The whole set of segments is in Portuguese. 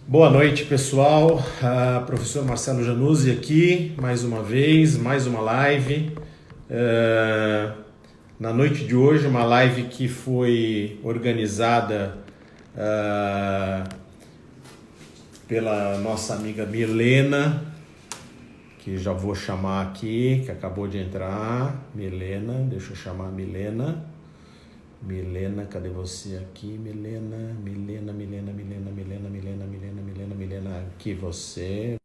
Boa noite, pessoal. Professor Marcelo Januzzi aqui, mais uma vez, mais uma live. Na noite de hoje, uma live que foi organizada pela nossa amiga Milena, que já vou chamar aqui, que acabou de entrar. Milena, deixa eu chamar a Milena. Milena, cadê você aqui? Milena, aqui você.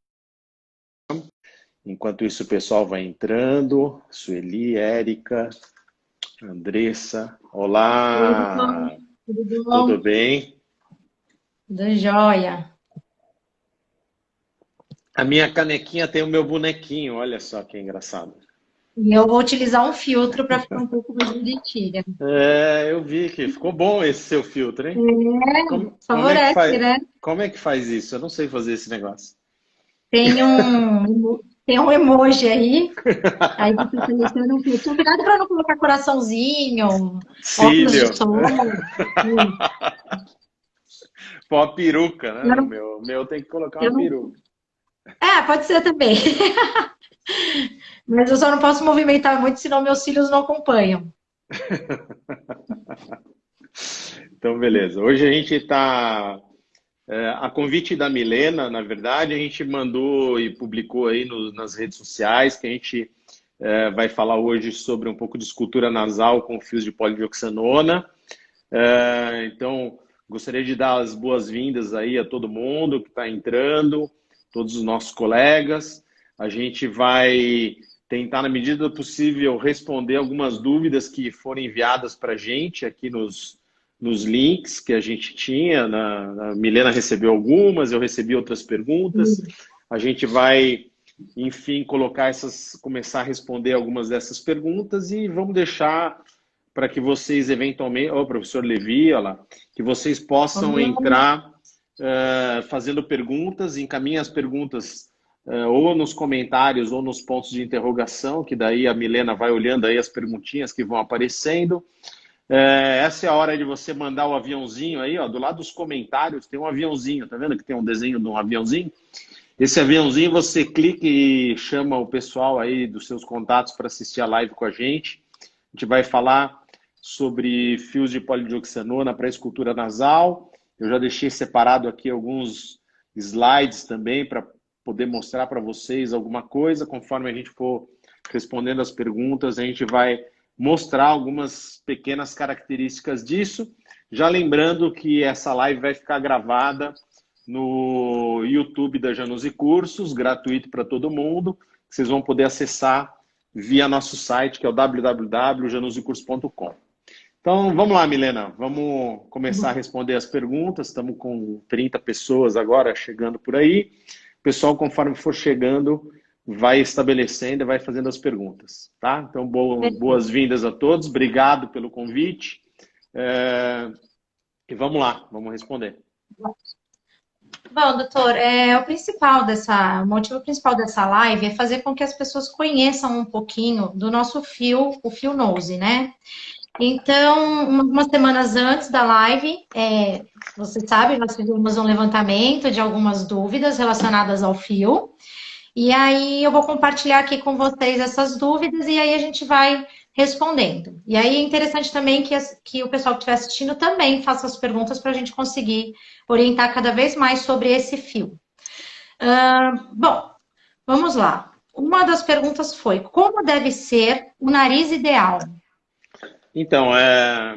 Enquanto isso, o pessoal vai entrando. Sueli, Érica, Andressa. Oi, doutor. Olá, Tudo tudo bom? bem? Tudo jóia. A minha canequinha tem o meu bonequinho, olha só que engraçado. E eu vou utilizar um filtro para ficar um pouco mais bonitinha. Eu vi que ficou bom esse seu filtro, hein? Como é que Favorece, faz, né? como é que faz isso? Eu não sei fazer esse negócio. Tem um emoji aí você seleciona um filtro. Cuidado para não colocar coraçãozinho, óculos de Cílio. sol. Pô, a peruca, né? Eu No não, meu tem que colocar eu uma não... peruca. Pode ser também. Mas eu só não posso movimentar muito, senão meus cílios não acompanham. Então, beleza. Hoje a gente está. A convite da Milena, na verdade, a gente mandou e publicou aí nas redes sociais que a gente vai falar hoje sobre um pouco de escultura nasal com fios de polidioxanona. Então, gostaria de dar as boas-vindas aí a todo mundo que está entrando, todos os nossos colegas. A gente vai tentar, na medida do possível, responder algumas dúvidas que foram enviadas para a gente aqui nos links que a gente tinha. A Milena recebeu algumas, eu recebi outras perguntas. A gente vai, enfim, começar a responder algumas dessas perguntas e vamos deixar para que vocês eventualmente, ô professor Levi, olha lá, que vocês possam entrar fazendo perguntas, encaminhem as perguntas ou nos comentários ou nos pontos de interrogação, que daí a Milena vai olhando aí as perguntinhas que vão aparecendo. Essa é a hora de você mandar o aviãozinho aí, ó, do lado dos comentários tem um aviãozinho, tá vendo que tem um desenho de um aviãozinho? Esse aviãozinho você clica e chama o pessoal aí dos seus contatos para assistir a live com a gente. A gente vai falar sobre fios de polidioxanona para escultura nasal. Eu já deixei separado aqui alguns slides também para poder mostrar para vocês alguma coisa. Conforme a gente for respondendo as perguntas, a gente vai mostrar algumas pequenas características disso. Já lembrando que essa live vai ficar gravada no YouTube da Januse Cursos, gratuito para todo mundo. Vocês vão poder acessar via nosso site, que é o www.janusecurso.com. Então, vamos lá, Milena. Vamos começar a responder as perguntas. Estamos com 30 pessoas agora chegando por aí. O pessoal, conforme for chegando, vai estabelecendo e vai fazendo as perguntas, tá? Então, boas-vindas a todos. Obrigado pelo convite. E vamos lá, vamos responder. Bom, doutor, o motivo principal dessa live é fazer com que as pessoas conheçam um pouquinho do nosso fio, o fio Nose, né? Então, umas semanas antes da live, você sabe, nós fizemos um levantamento de algumas dúvidas relacionadas ao fio. E aí eu vou compartilhar aqui com vocês essas dúvidas e aí a gente vai respondendo. E aí é interessante também que o pessoal que estiver assistindo também faça as perguntas para a gente conseguir orientar cada vez mais sobre esse fio. Bom, vamos lá. Uma das perguntas foi: como deve ser o nariz ideal? Então,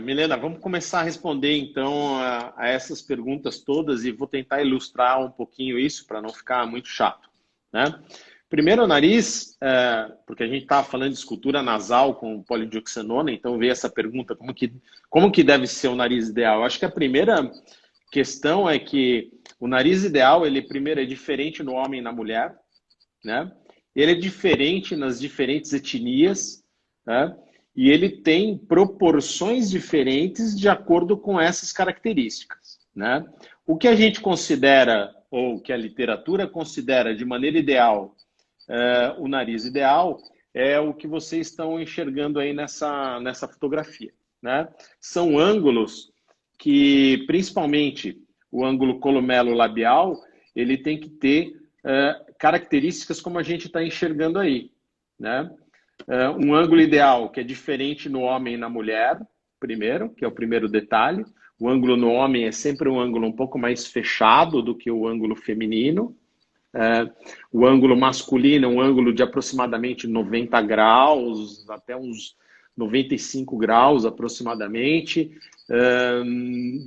Milena, vamos começar a responder então a essas perguntas todas e vou tentar ilustrar um pouquinho isso para não ficar muito chato, né? Primeiro, o nariz, porque a gente estava falando de escultura nasal com polidioxanona, então veio essa pergunta, como que deve ser o nariz ideal? Eu acho que a primeira questão é que o nariz ideal, ele primeiro é diferente no homem e na mulher, né? Ele é diferente nas diferentes etnias, né? E ele tem proporções diferentes de acordo com essas características, né? O que a gente considera, ou que a literatura considera de maneira ideal, o nariz ideal, é o que vocês estão enxergando aí nessa fotografia, né? São ângulos que, principalmente o ângulo columelo-labial, ele tem que ter características como a gente está enxergando aí, né? Um ângulo ideal que é diferente no homem e na mulher, primeiro, que é o primeiro detalhe. O ângulo no homem é sempre um ângulo um pouco mais fechado do que o ângulo feminino. O ângulo masculino é um ângulo de aproximadamente 90 graus, até uns 95 graus aproximadamente.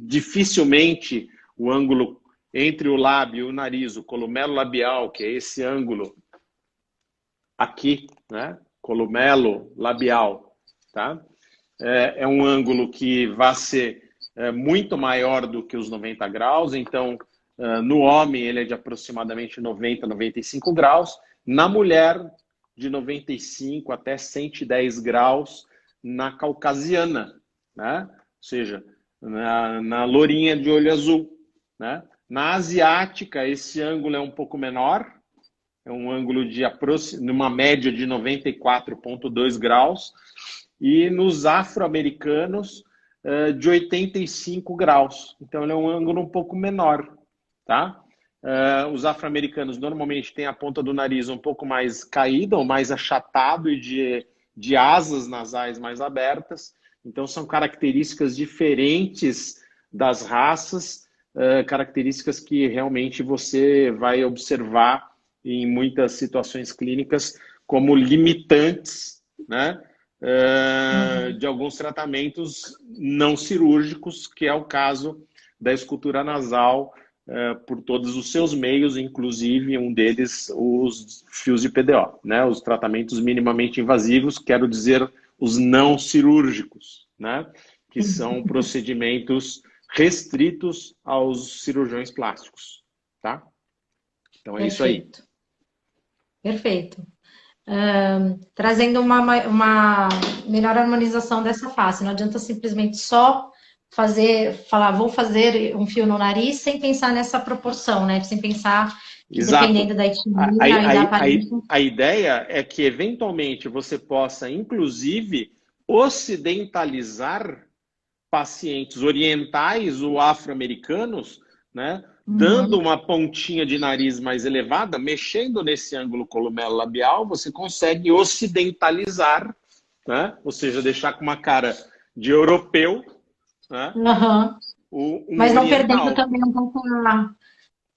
Dificilmente o ângulo entre o lábio e o nariz, o columelo labial, que é esse ângulo aqui, né? Columelo labial, tá? É um ângulo que vai ser muito maior do que os 90 graus, então no homem ele é de aproximadamente 90, 95 graus, na mulher de 95 até 110 graus na caucasiana, né? Ou seja, na lourinha de olho azul, né? Na asiática esse ângulo é um pouco menor, é um ângulo de numa média de 94,2 graus, e nos afro-americanos de 85 graus. Então, ele é um ângulo um pouco menor, tá? Os afro-americanos normalmente têm a ponta do nariz um pouco mais caída, ou mais achatado, e de asas nasais mais abertas. Então, são características diferentes das raças, características que realmente você vai observar em muitas situações clínicas como limitantes, né? De alguns tratamentos não cirúrgicos, que é o caso da escultura nasal, por todos os seus meios, inclusive um deles os fios de PDO, né? Os tratamentos minimamente invasivos, quero dizer os não cirúrgicos, né? Que são procedimentos restritos aos cirurgiões plásticos, tá? Então é isso aí. Perfeito. Trazendo uma melhor harmonização dessa face. Não adianta simplesmente só falar, vou fazer um fio no nariz sem pensar nessa proporção, né? Sem pensar que Exato. Dependendo da etnia e da aparência. A ideia é que, eventualmente, você possa, inclusive, ocidentalizar pacientes orientais ou afro-americanos, né? Dando uma pontinha de nariz mais elevada, mexendo nesse ângulo columelo labial, você consegue ocidentalizar, né? Ou seja, deixar com uma cara de europeu, né? Mas não oriental. perdendo também um pouco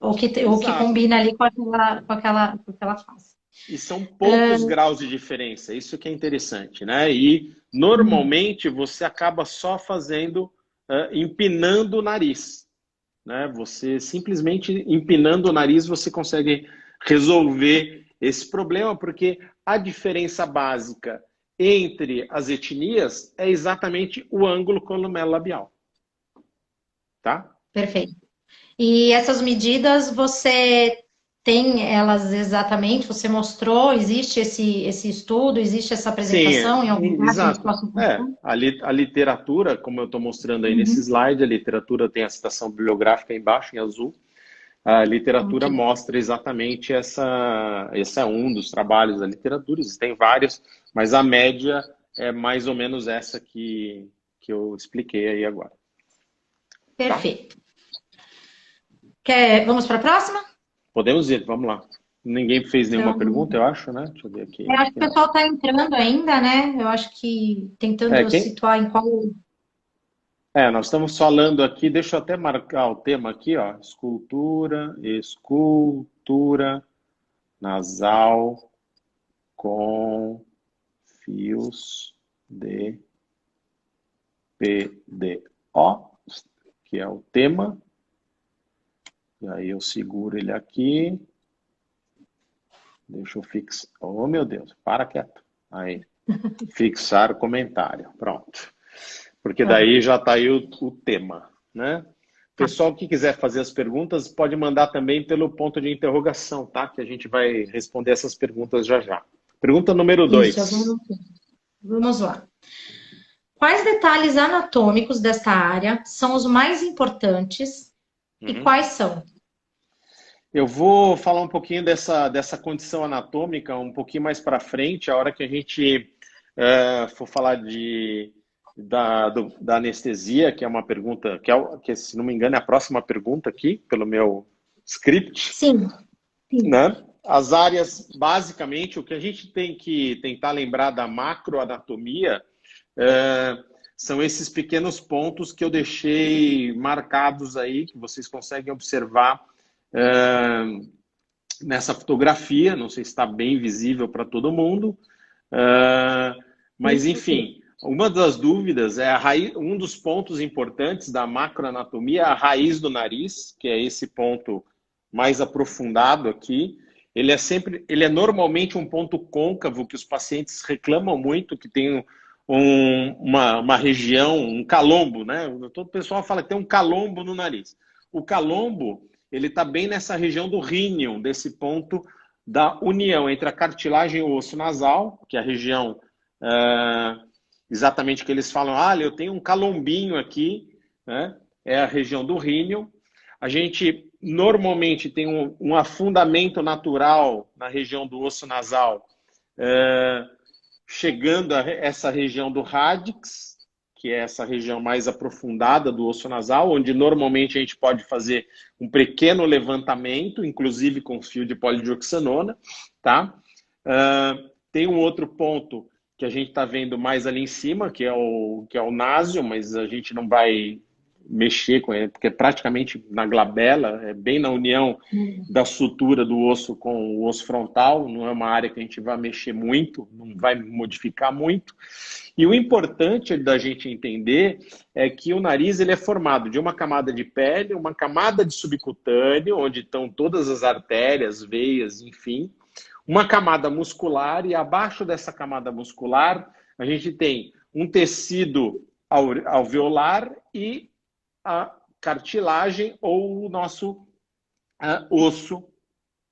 o que combina ali com aquela face. E são poucos graus de diferença, isso que é interessante, né? E normalmente você acaba só fazendo, empinando o nariz, né? Você simplesmente empinando o nariz você consegue resolver esse problema, porque a diferença básica entre as etnias é exatamente o ângulo columelo-labial. Tá? Perfeito. E essas medidas você tem elas exatamente? Você mostrou? Existe esse estudo? Existe essa apresentação em algum lugar? Exato. A literatura, como eu estou mostrando aí nesse slide, a literatura tem a citação bibliográfica embaixo, em azul. A literatura mostra exatamente esse é um dos trabalhos da literatura, existem vários, mas a média é mais ou menos essa que eu expliquei aí agora. Perfeito. Vamos para a próxima? Podemos ir, vamos lá. Ninguém fez nenhuma pergunta, eu acho, né? Deixa eu ver aqui. Eu acho que o pessoal está entrando ainda, né? Eu acho que tentando situar em qual... nós estamos falando aqui, deixa eu até marcar o tema aqui, ó. Escultura nasal com fios de PDO, que é o tema. E aí eu seguro ele aqui. Deixa eu fixar. Oh, meu Deus, para quieto. Aí, fixar comentário. Pronto. Porque daí já está aí o tema, né? Pessoal que quiser fazer as perguntas, pode mandar também pelo ponto de interrogação, tá? Que a gente vai responder essas perguntas já já. Pergunta número 2. Vamos lá. Quais detalhes anatômicos desta área são os mais importantes e quais são? Eu vou falar um pouquinho dessa condição anatômica um pouquinho mais para frente, a hora que a gente for falar da anestesia, que é uma pergunta, que se não me engano é a próxima pergunta aqui, pelo meu script, Sim, sim. né? As áreas, basicamente, o que a gente tem que tentar lembrar da macroanatomia são esses pequenos pontos que eu deixei marcados aí, que vocês conseguem observar nessa fotografia. Não sei se está bem visível para todo mundo, mas, enfim, uma das dúvidas é um dos pontos importantes da macroanatomia, a raiz do nariz, que é esse ponto mais aprofundado aqui. Ele é normalmente um ponto côncavo que os pacientes reclamam muito, que tem uma região, um calombo, né? Todo o pessoal fala que tem um calombo no nariz. O calombo, ele está bem nessa região do rínion, desse ponto da união entre a cartilagem e o osso nasal, que é a região exatamente que eles falam, eu tenho um calombinho aqui, né? É a região do rínion. A gente normalmente tem um afundamento natural na região do osso nasal, chegando a essa região do radix, que é essa região mais aprofundada do osso nasal, onde normalmente a gente pode fazer um pequeno levantamento, inclusive com fio de polidioxanona, tá? Tem um outro ponto que a gente está vendo mais ali em cima, que é o násio, mas a gente não vai mexer com ele, porque é praticamente na glabela, é bem na união da sutura do osso com o osso frontal, não é uma área que a gente vai mexer muito, não vai modificar muito. E o importante da gente entender é que o nariz ele é formado de uma camada de pele, uma camada de subcutâneo, onde estão todas as artérias, veias, enfim, uma camada muscular, e abaixo dessa camada muscular a gente tem um tecido alveolar e a cartilagem ou o nosso osso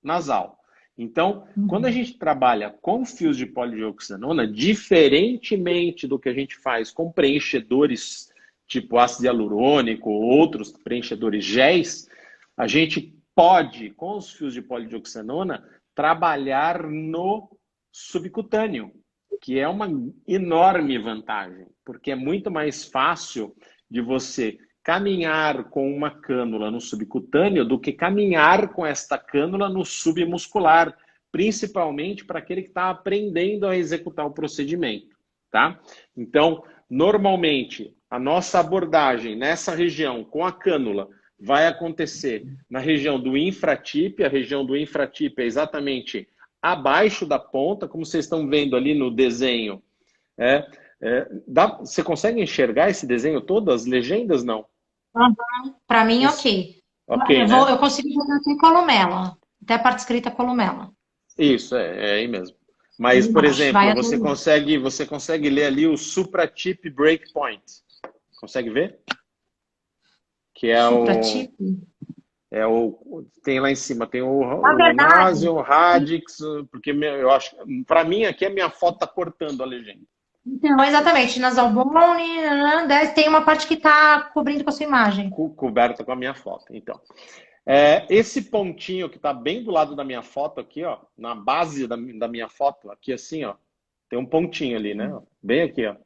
nasal. Então, quando a gente trabalha com fios de polidioxanona, diferentemente do que a gente faz com preenchedores tipo ácido hialurônico ou outros preenchedores géis, a gente pode, com os fios de polidioxanona, trabalhar no subcutâneo, que é uma enorme vantagem, porque é muito mais fácil de você caminhar com uma cânula no subcutâneo do que caminhar com esta cânula no submuscular, principalmente para aquele que está aprendendo a executar o procedimento, tá? Então, normalmente, a nossa abordagem nessa região com a cânula vai acontecer na região do infratip. A região do infratip é exatamente abaixo da ponta, como vocês estão vendo ali no desenho. Você consegue enxergar esse desenho todo? As legendas, não? Para mim, ok. Ok, né? Eu consigo ver aqui columela. Até a parte escrita columela. Isso, é aí mesmo. Mas, por Embaixo, exemplo, vai você consegue ler ali o supratip breakpoint. Consegue ver? Que é supratip. tem lá em cima, tem Na o verdade, nasio, o radix, porque eu acho, para mim aqui a minha foto tá cortando a legenda. então, exatamente, nasal bone, tem uma parte que está cobrindo com a sua imagem. Coberta com a minha foto, então. Esse pontinho que está bem do lado da minha foto aqui, ó, na base da minha foto, aqui assim, ó, tem um pontinho ali, né? Bem aqui, ó.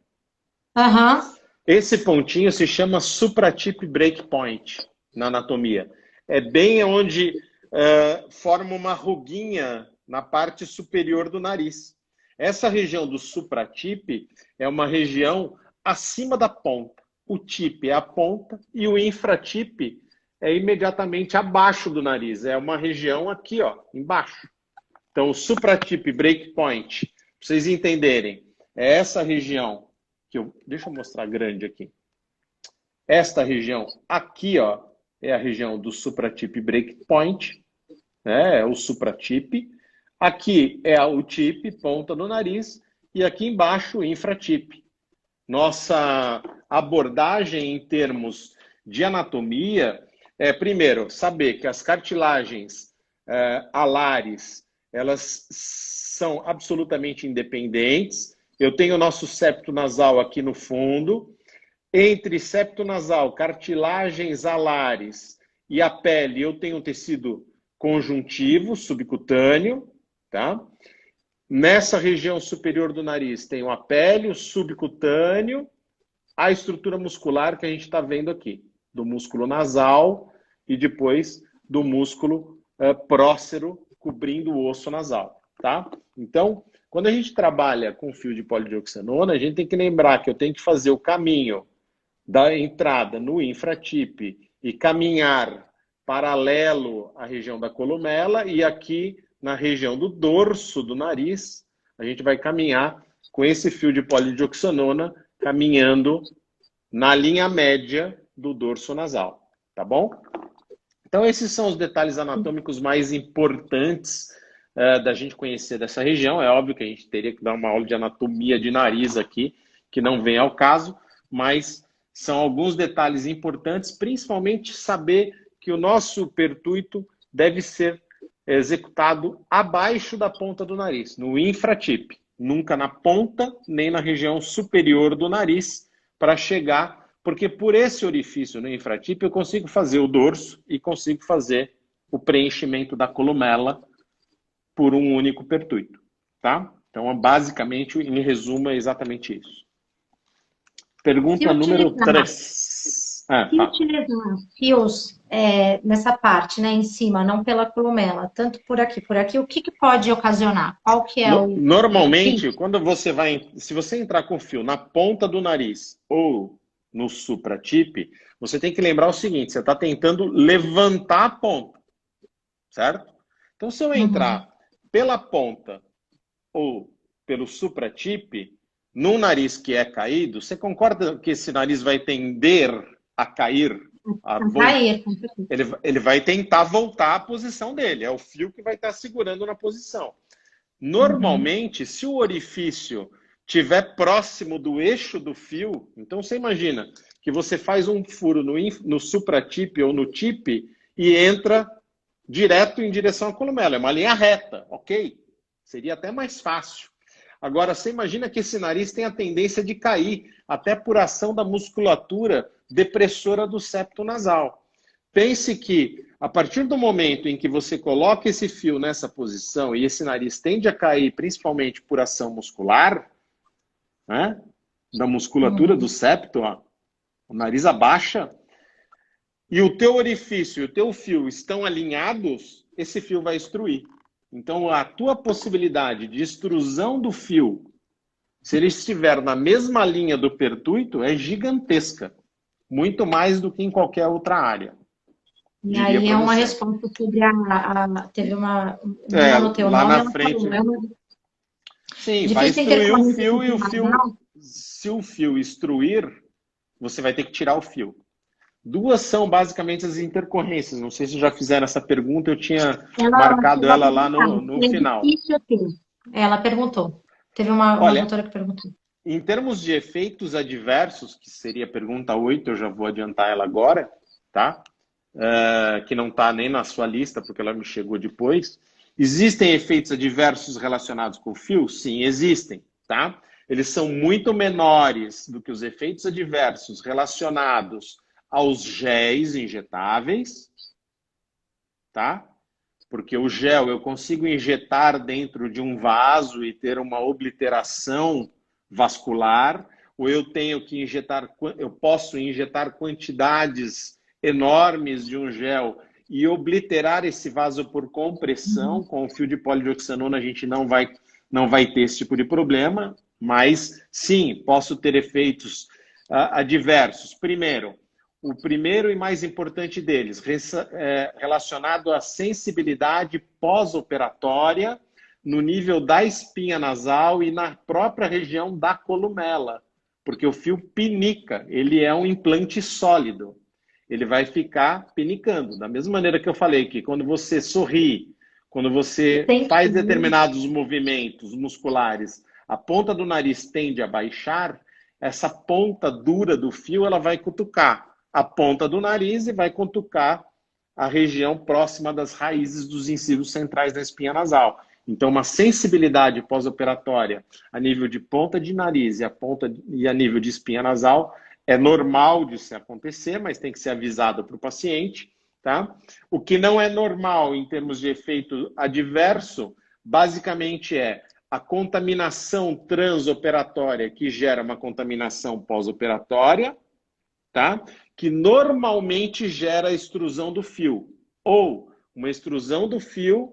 Aham. Esse pontinho se chama supratip breakpoint na anatomia. É bem onde forma uma ruguinha na parte superior do nariz. Essa região do supratip é uma região acima da ponta. O tip é a ponta e o infratip é imediatamente abaixo do nariz. É uma região aqui, ó, embaixo. Então, o supratip breakpoint, para vocês entenderem, é essa região deixa eu mostrar grande aqui. Esta região aqui, ó, é a região do supratip breakpoint, né? É o supratip. Aqui é o tip, ponta do nariz, e aqui embaixo o infratip. Nossa abordagem em termos de anatomia é, primeiro, saber que as cartilagens alares, elas são absolutamente independentes. Eu tenho o nosso septo nasal aqui no fundo. Entre septo nasal, cartilagens alares e a pele, eu tenho um tecido conjuntivo, subcutâneo, tá? Nessa região superior do nariz, tenho a pele, o subcutâneo, a estrutura muscular que a gente está vendo aqui, do músculo nasal e depois do músculo prócero cobrindo o osso nasal, tá? Então, quando a gente trabalha com fio de polidioxanona, a gente tem que lembrar que eu tenho que fazer o caminho da entrada no infratip e caminhar paralelo à região da columela, e aqui na região do dorso do nariz, a gente vai caminhar com esse fio de polidioxanona caminhando na linha média do dorso nasal, tá bom? Então, esses são os detalhes anatômicos mais importantes da gente conhecer dessa região. É óbvio que a gente teria que dar uma aula de anatomia de nariz aqui, que não vem ao caso, mas são alguns detalhes importantes, principalmente saber que o nosso pertuito deve ser executado abaixo da ponta do nariz, no infratip, nunca na ponta nem na região superior do nariz, para chegar, porque por esse orifício no infratip eu consigo fazer o dorso e consigo fazer o preenchimento da columela por um único pertuito, tá? Então, basicamente, em resumo, é exatamente isso. Pergunta número 3. Se utilizar fios nessa parte, né, em cima, não pela columela, tanto por aqui, o que pode ocasionar? Qual que é o... Normalmente, quando você vai... Se você entrar com fio na ponta do nariz ou no supratip, você tem que lembrar o seguinte, você está tentando levantar a ponta, certo? Então, se eu entrar pela ponta ou pelo supratip, num nariz que é caído, você concorda que esse nariz vai tender a cair? Ele vai tentar voltar à posição dele. É o fio que vai estar segurando na posição. Normalmente, se o orifício estiver próximo do eixo do fio, então você imagina que você faz um furo no supratip ou no tip e entra direto em direção à columela. É uma linha reta, ok? Seria até mais fácil. Agora, você imagina que esse nariz tem a tendência de cair, até por ação da musculatura depressora do septo nasal. Pense que, a partir do momento em que você coloca esse fio nessa posição e esse nariz tende a cair, principalmente por ação muscular, né, da musculatura do septo, ó, o nariz abaixa, e o teu orifício e o teu fio estão alinhados, esse fio vai extruir. Então, a tua possibilidade de extrusão do fio, se ele estiver na mesma linha do pertuito, é gigantesca. Muito mais do que em qualquer outra área. E aí é uma resposta sobre teve uma... no teu lá nome, na frente... Sim, vai extruir o fio e o fio... Se o fio extruir, você vai ter que tirar o fio. Duas são basicamente as intercorrências. Não sei se já fizeram essa pergunta, eu tinha marcado ela lá no final. Ela perguntou. Teve uma doutora que perguntou. Em termos de efeitos adversos, que seria a pergunta 8, eu já vou adiantar ela agora, tá? Que não está nem na sua lista, porque ela me chegou depois. Existem efeitos adversos relacionados com o fio? Sim, existem, tá? Eles são muito menores do que os efeitos adversos relacionados aos géis injetáveis, tá? Porque o gel eu consigo injetar dentro de um vaso e ter uma obliteração vascular, ou eu tenho que injetar, eu posso injetar quantidades enormes de um gel e obliterar esse vaso por compressão. Com o fio de polidioxanona a gente não vai ter esse tipo de problema, mas sim, posso ter efeitos adversos. O primeiro e mais importante deles, relacionado à sensibilidade pós-operatória no nível da espinha nasal e na própria região da columela, porque o fio pinica, ele é um implante sólido, ele vai ficar pinicando. Da mesma maneira que eu falei que quando você sorri, quando você faz determinados movimentos musculares, a ponta do nariz tende a baixar, essa ponta dura do fio ela vai cutucar a ponta do nariz e vai cutucar a região próxima das raízes dos incisos centrais da espinha nasal. Então, uma sensibilidade pós-operatória a nível de ponta de nariz e a nível de espinha nasal é normal de se acontecer, mas tem que ser avisado para o paciente, tá? O que não é normal em termos de efeito adverso, basicamente é a contaminação transoperatória que gera uma contaminação pós-operatória, tá? Que normalmente gera a extrusão do fio. ou uma extrusão do fio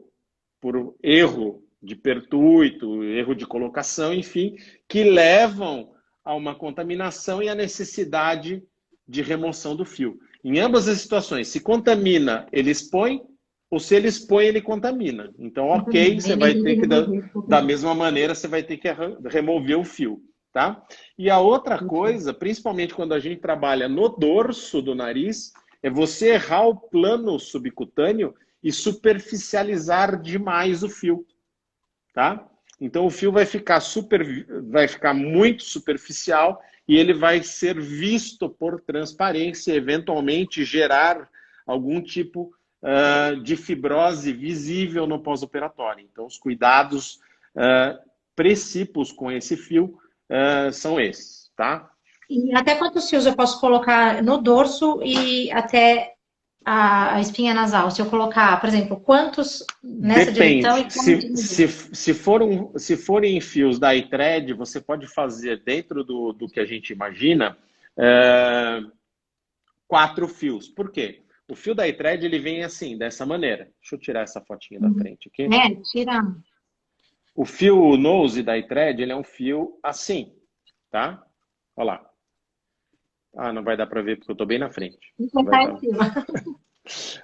por erro de pertuito, erro de colocação, enfim, que levam a uma contaminação e a necessidade de remoção do fio. Em ambas as situações, se contamina, ele expõe, ou se ele expõe, ele contamina. Então, ok, você vai ter que, da mesma maneira, você vai ter que remover o fio, tá? E a outra coisa, principalmente quando a gente trabalha no dorso do nariz, é você errar o plano subcutâneo e superficializar demais o fio, tá? Então o fio vai ficar muito superficial e ele vai ser visto por transparência, eventualmente gerar algum tipo de fibrose visível no pós-operatório. Então os cuidados precípios com esse fio são esses, tá? E até quantos fios eu posso colocar no dorso e até a espinha nasal? Se eu colocar, por exemplo, quantos nessa direção e quantos se forem fios da iThread, você pode fazer dentro do que a gente imagina 4 fios. Por quê? O fio da iThread, ele vem assim, dessa maneira. Deixa eu tirar essa fotinha da frente aqui. Tira. O fio nose da iThread, ele é um fio assim, tá? Olha lá. Ah, não vai dar para ver porque eu estou bem na frente.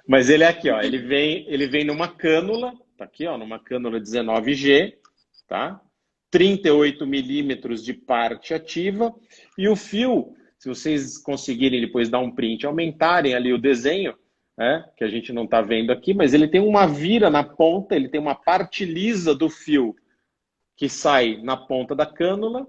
Mas ele é aqui, ó. Ele vem numa cânula, tá aqui, ó, numa cânula 19G, tá? 38 milímetros de parte ativa. E o fio, se vocês conseguirem depois dar um print, aumentarem ali o desenho, né, que a gente não está vendo aqui, mas ele tem uma vira na ponta, ele tem uma parte lisa do fio que sai na ponta da cânula,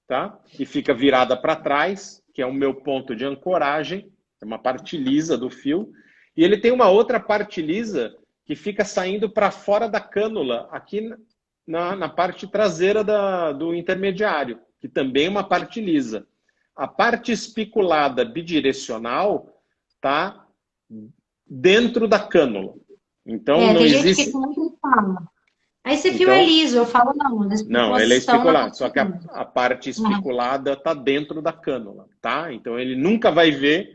tá? E fica virada para trás, que é o meu ponto de ancoragem, é uma parte lisa do fio. E ele tem uma outra parte lisa que fica saindo para fora da cânula, aqui na parte traseira do intermediário, que também é uma parte lisa. A parte espiculada bidirecional está dentro da cânula. Então, não existe... Aí esse fio é liso, eu falo não. Não, ele é especulado, só que a parte especulada está dentro da cânula, tá? Então ele nunca vai ver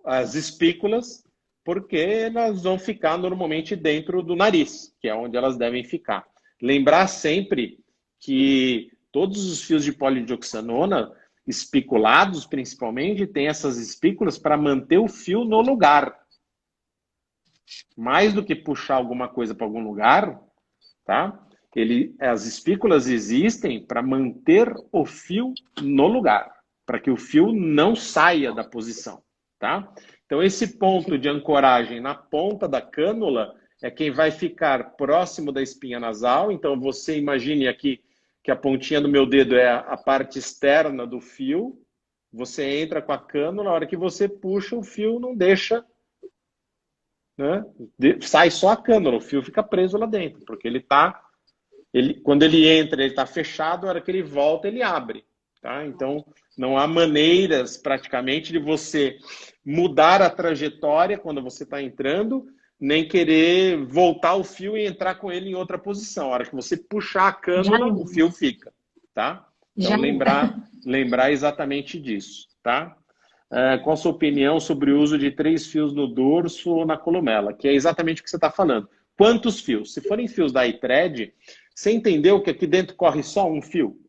as espículas, porque elas vão ficar normalmente dentro do nariz, que é onde elas devem ficar. Lembrar sempre que todos os fios de polidioxanona, espiculados principalmente, têm essas espículas para manter o fio no lugar. Mais do que puxar alguma coisa para algum lugar, tá? As espículas existem para manter o fio no lugar, para que o fio não saia da posição, tá? Então, esse ponto de ancoragem na ponta da cânula é quem vai ficar próximo da espinha nasal. Então, você imagine aqui que a pontinha do meu dedo é a parte externa do fio. Você entra com a cânula, a hora que você puxa, o fio não deixa, né? Sai só a cânula, o fio fica preso lá dentro, porque quando ele entra, ele está fechado, a hora que ele volta, ele abre, tá? Então, não há maneiras, praticamente, de você mudar a trajetória quando você está entrando, nem querer voltar o fio e entrar com ele em outra posição. A hora que você puxar a cânula, o fio fica, tá? Então, lembrar exatamente disso, tá? Qual a sua opinião sobre o uso de 3 fios no dorso ou na columela? Que é exatamente o que você está falando. Quantos fios? Se forem fios da iThread, você entendeu que aqui dentro corre só um fio?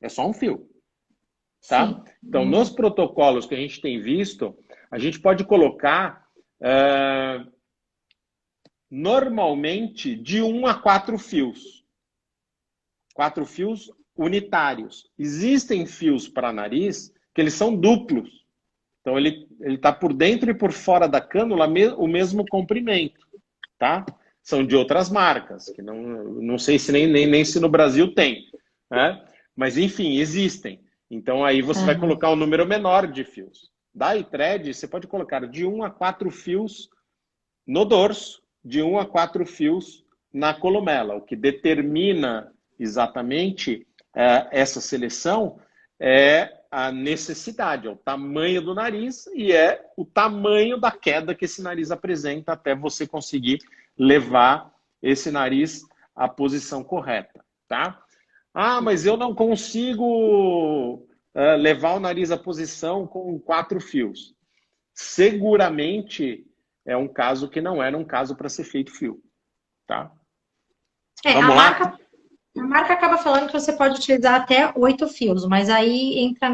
É só um fio, tá? Sim. Então, nos protocolos que a gente tem visto, a gente pode colocar normalmente de 1 a 4 fios. 4 fios unitários. Existem fios para nariz que eles são duplos. Então, ele está por dentro e por fora da cânula o mesmo comprimento, tá? São de outras marcas, que não sei se nem se no Brasil tem, né? Mas, enfim, existem. Então, aí você vai colocar um número menor de fios. Da iThread, você pode colocar de 1 a 4 fios no dorso, de 1 a 4 fios na columela. O que determina exatamente essa seleção é a necessidade, é o tamanho do nariz e é o tamanho da queda que esse nariz apresenta até você conseguir levar esse nariz à posição correta, tá? Ah, mas eu não consigo levar o nariz à posição com 4 fios. Seguramente é um caso que não era um caso para ser feito fio, tá? É, Vamos lá? a marca acaba falando que você pode utilizar até 8 fios, mas aí entra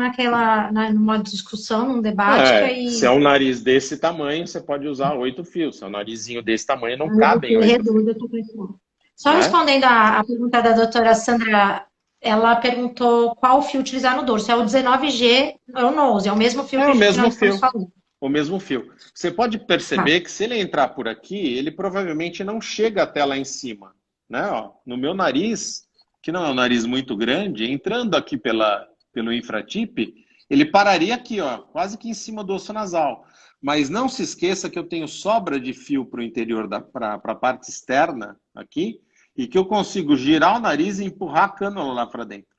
numa discussão, num debate que Se é aí um nariz desse tamanho, você pode usar 8 fios. Se é um narizinho desse tamanho, não aí cabem você 8 fios, reduz a tua questão. Só né? respondendo a pergunta da doutora Sandra, ela perguntou qual fio utilizar no dorso. É o 19G ou 11, é o mesmo fio É o que mesmo nós estamos fio, falando. o mesmo fio. Você pode Tá. perceber que se ele entrar por aqui, ele provavelmente não chega até lá em cima, né? Ó, no meu nariz, que não é um nariz muito grande, entrando aqui pelo infratip, ele pararia aqui, ó, quase que em cima do osso nasal. Mas não se esqueça que eu tenho sobra de fio para o interior, para a parte externa aqui, e que eu consigo girar o nariz e empurrar a cânula lá para dentro.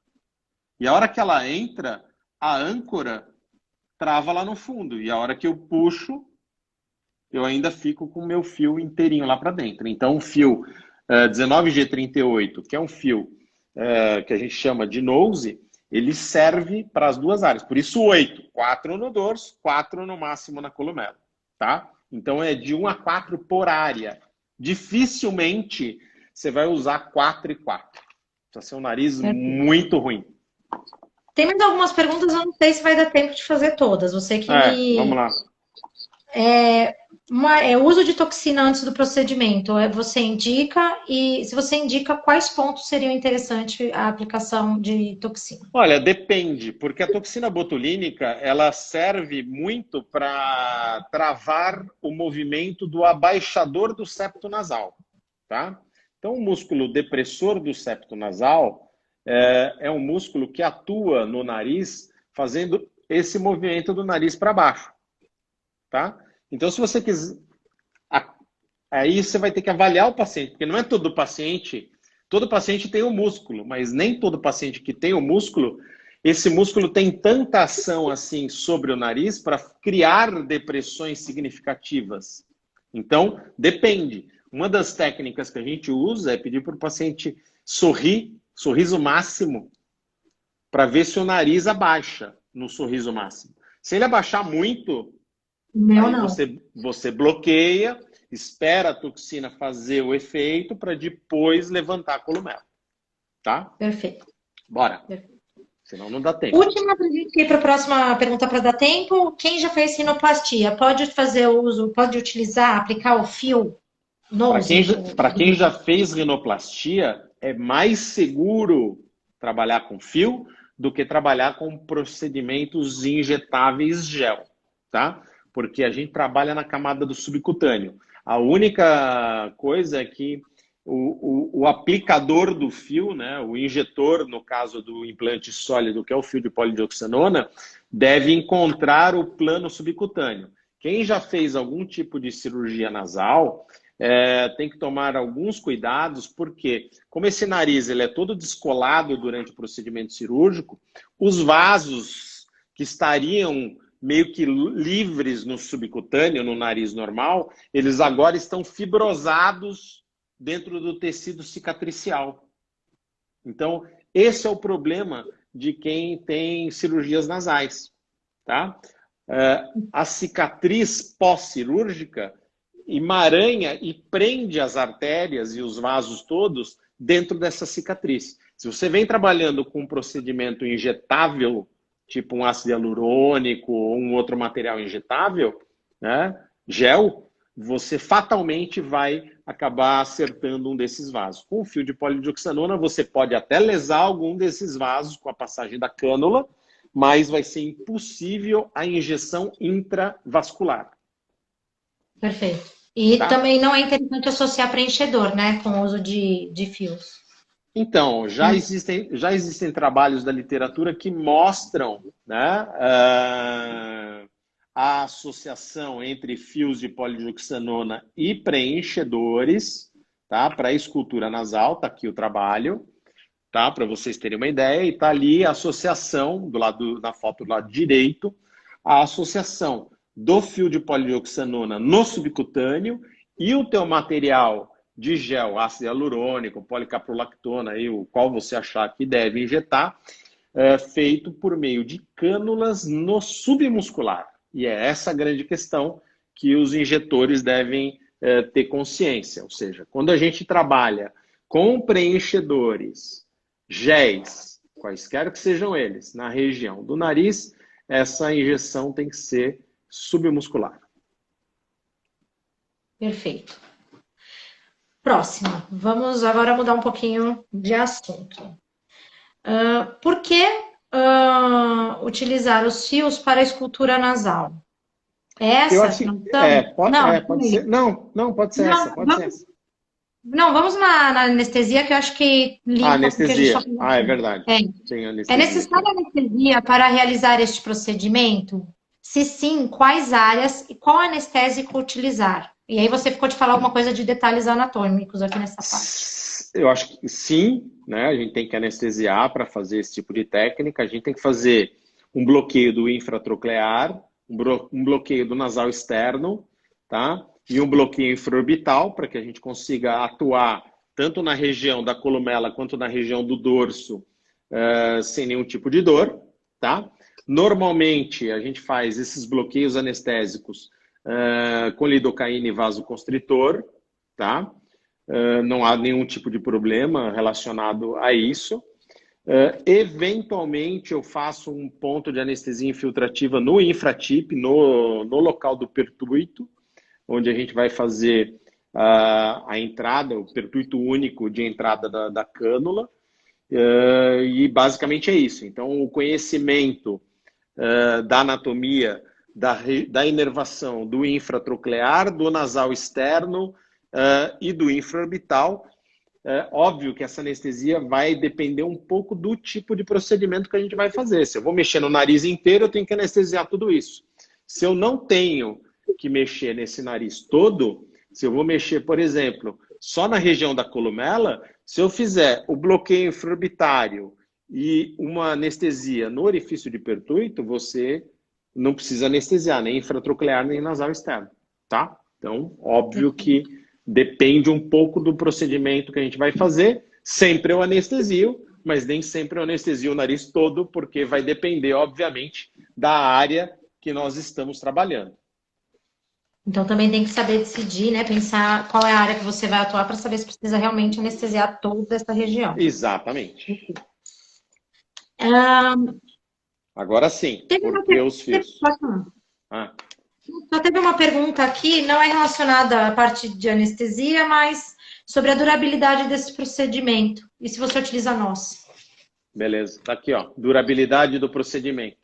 E a hora que ela entra, a âncora trava lá no fundo. E a hora que eu puxo, eu ainda fico com o meu fio inteirinho lá para dentro. Então, o fio 19G38, que é um fio que a gente chama de nose, ele serve para as duas áreas. Por isso, 8. 4 no dorso, 4 no máximo na columela. Tá? Então, é de 1 a 4 por área. Dificilmente você vai usar 4 e 4. Precisa ser um nariz Perfeito. muito ruim. Tem mais algumas perguntas, eu não sei se vai dar tempo de fazer todas. Você que Vamos me. lá. Uso de toxina antes do procedimento. Você indica, e se você indica, quais pontos seriam interessantes a aplicação de toxina? Olha, depende, porque a toxina botulínica ela serve muito para travar o movimento do abaixador do septo nasal, tá? Então, o músculo depressor do septo nasal é um músculo que atua no nariz, fazendo esse movimento do nariz para baixo, tá? Então, se você quiser, aí você vai ter que avaliar o paciente, porque não é todo paciente tem o músculo, mas nem todo paciente que tem o músculo, esse músculo tem tanta ação assim sobre o nariz para criar depressões significativas. Então, depende. Uma das técnicas que a gente usa é pedir para o paciente sorrir, sorriso máximo, para ver se o nariz abaixa no sorriso máximo. Se ele abaixar muito, O meu aí não. você bloqueia, espera a toxina fazer o efeito para depois levantar a columela, tá? Perfeito. Bora, Perfeito. senão não dá tempo. Última para a gente ir para a próxima pergunta para dar tempo. Quem já fez rinoplastia pode fazer uso, pode utilizar, aplicar o fio nose? Para quem já fez rinoplastia, é mais seguro trabalhar com fio do que trabalhar com procedimentos injetáveis gel, tá? Porque a gente trabalha na camada do subcutâneo. A única coisa é que o aplicador do fio, né, o injetor, no caso do implante sólido, que é o fio de polidioxanona, deve encontrar o plano subcutâneo. Quem já fez algum tipo de cirurgia nasal tem que tomar alguns cuidados, porque como esse nariz ele é todo descolado durante o procedimento cirúrgico, os vasos que estariam meio que livres no subcutâneo, no nariz normal, eles agora estão fibrosados dentro do tecido cicatricial. Então, esse é o problema de quem tem cirurgias nasais, tá? A cicatriz pós-cirúrgica emaranha e prende as artérias e os vasos todos dentro dessa cicatriz. Se você vem trabalhando com um procedimento injetável, tipo um ácido hialurônico ou um outro material injetável, né, gel, você fatalmente vai acabar acertando um desses vasos. Com o fio de polidioxanona, você pode até lesar algum desses vasos com a passagem da cânula, mas vai ser impossível a injeção intravascular. Perfeito. E Tá? também não é interessante associar preenchedor, né, com o uso de fios. Então, já existem trabalhos da literatura que mostram, né, a associação entre fios de polidioxanona e preenchedores, tá, para escultura nasal, tá aqui o trabalho, tá, para vocês terem uma ideia, e tá ali a associação, na foto do lado direito, a associação do fio de polidioxanona no subcutâneo e o teu material de gel, ácido hialurônico, policaprolactona, aí, o qual você achar que deve injetar, feito por meio de cânulas no submuscular. E é essa a grande questão que os injetores devem ter consciência. Ou seja, quando a gente trabalha com preenchedores, géis, quaisquer que sejam eles, na região do nariz, essa injeção tem que ser submuscular. Perfeito. Próxima. Vamos agora mudar um pouquinho de assunto. Por que utilizar os fios para a escultura nasal? Eu acho que pode ser. Não, pode ser essa. Pode ser essa. Não, vamos na anestesia, que eu acho que limpa. Anestesia. É verdade. É necessária anestesia para realizar este procedimento? Se sim, quais áreas e qual anestésico utilizar? E aí você ficou de falar alguma coisa de detalhes anatômicos aqui nessa parte. Eu acho que sim, né? A gente tem que anestesiar para fazer esse tipo de técnica. A gente tem que fazer um bloqueio do infratroclear, um bloqueio do nasal externo, tá? E um bloqueio infraorbital, para que a gente consiga atuar tanto na região da columela quanto na região do dorso sem nenhum tipo de dor, tá? Normalmente, a gente faz esses bloqueios anestésicos com lidocaína e vasoconstritor, tá? Não há nenhum tipo de problema relacionado a isso. Eventualmente, eu faço um ponto de anestesia infiltrativa no infratip, no local do pertuito, onde a gente vai fazer a entrada, o pertuito único de entrada da cânula. E basicamente é isso. Então, o conhecimento da anatomia, da inervação do infratroclear, do nasal externo e do infraorbital. Óbvio que essa anestesia vai depender um pouco do tipo de procedimento que a gente vai fazer. Se eu vou mexer no nariz inteiro, eu tenho que anestesiar tudo isso. Se eu não tenho que mexer nesse nariz todo, se eu vou mexer, por exemplo, só na região da columela, se eu fizer o bloqueio infraorbitário e uma anestesia no orifício de pertuito, você não precisa anestesiar nem infratroclear nem nasal externo, tá? Então, óbvio que depende um pouco do procedimento que a gente vai fazer. Sempre eu anestesio, mas nem sempre eu anestesio o nariz todo, porque vai depender, obviamente, da área que nós estamos trabalhando. Então também tem que saber decidir, né? Pensar qual é a área que você vai atuar para saber se precisa realmente anestesiar toda essa região. Exatamente. Agora sim, porque os fios. Só teve uma pergunta aqui, não é relacionada à parte de anestesia, mas sobre a durabilidade desse procedimento. E se você utiliza nós? Beleza, tá aqui, ó. Durabilidade do procedimento.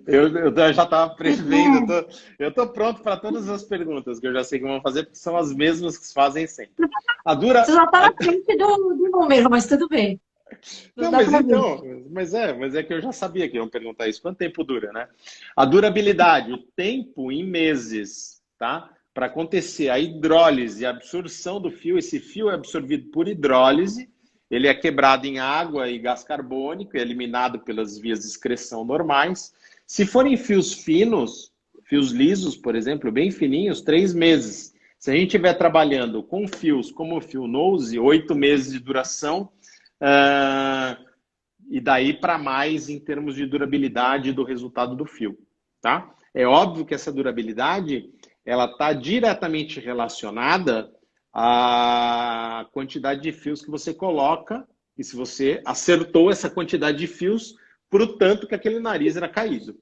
Eu já estava prevendo, eu tô pronto para todas as perguntas que eu já sei que vão fazer, porque são as mesmas que se fazem sempre. Você já está na frente do número, mas tudo bem. Não, mas é que eu já sabia que iam perguntar isso. Quanto tempo dura, né? A durabilidade, o tempo em meses, tá? Para acontecer a hidrólise, a absorção do fio, esse fio é absorvido por hidrólise, ele é quebrado em água e gás carbônico, é eliminado pelas vias de excreção normais. Se forem fios finos, fios lisos, por exemplo, bem fininhos, 3 meses. Se a gente estiver trabalhando com fios como o fio Nose, 8 meses de duração, e daí para mais em termos de durabilidade do resultado do fio, tá? É óbvio que essa durabilidade ela está diretamente relacionada à quantidade de fios que você coloca e se você acertou essa quantidade de fios para o tanto que aquele nariz era caído.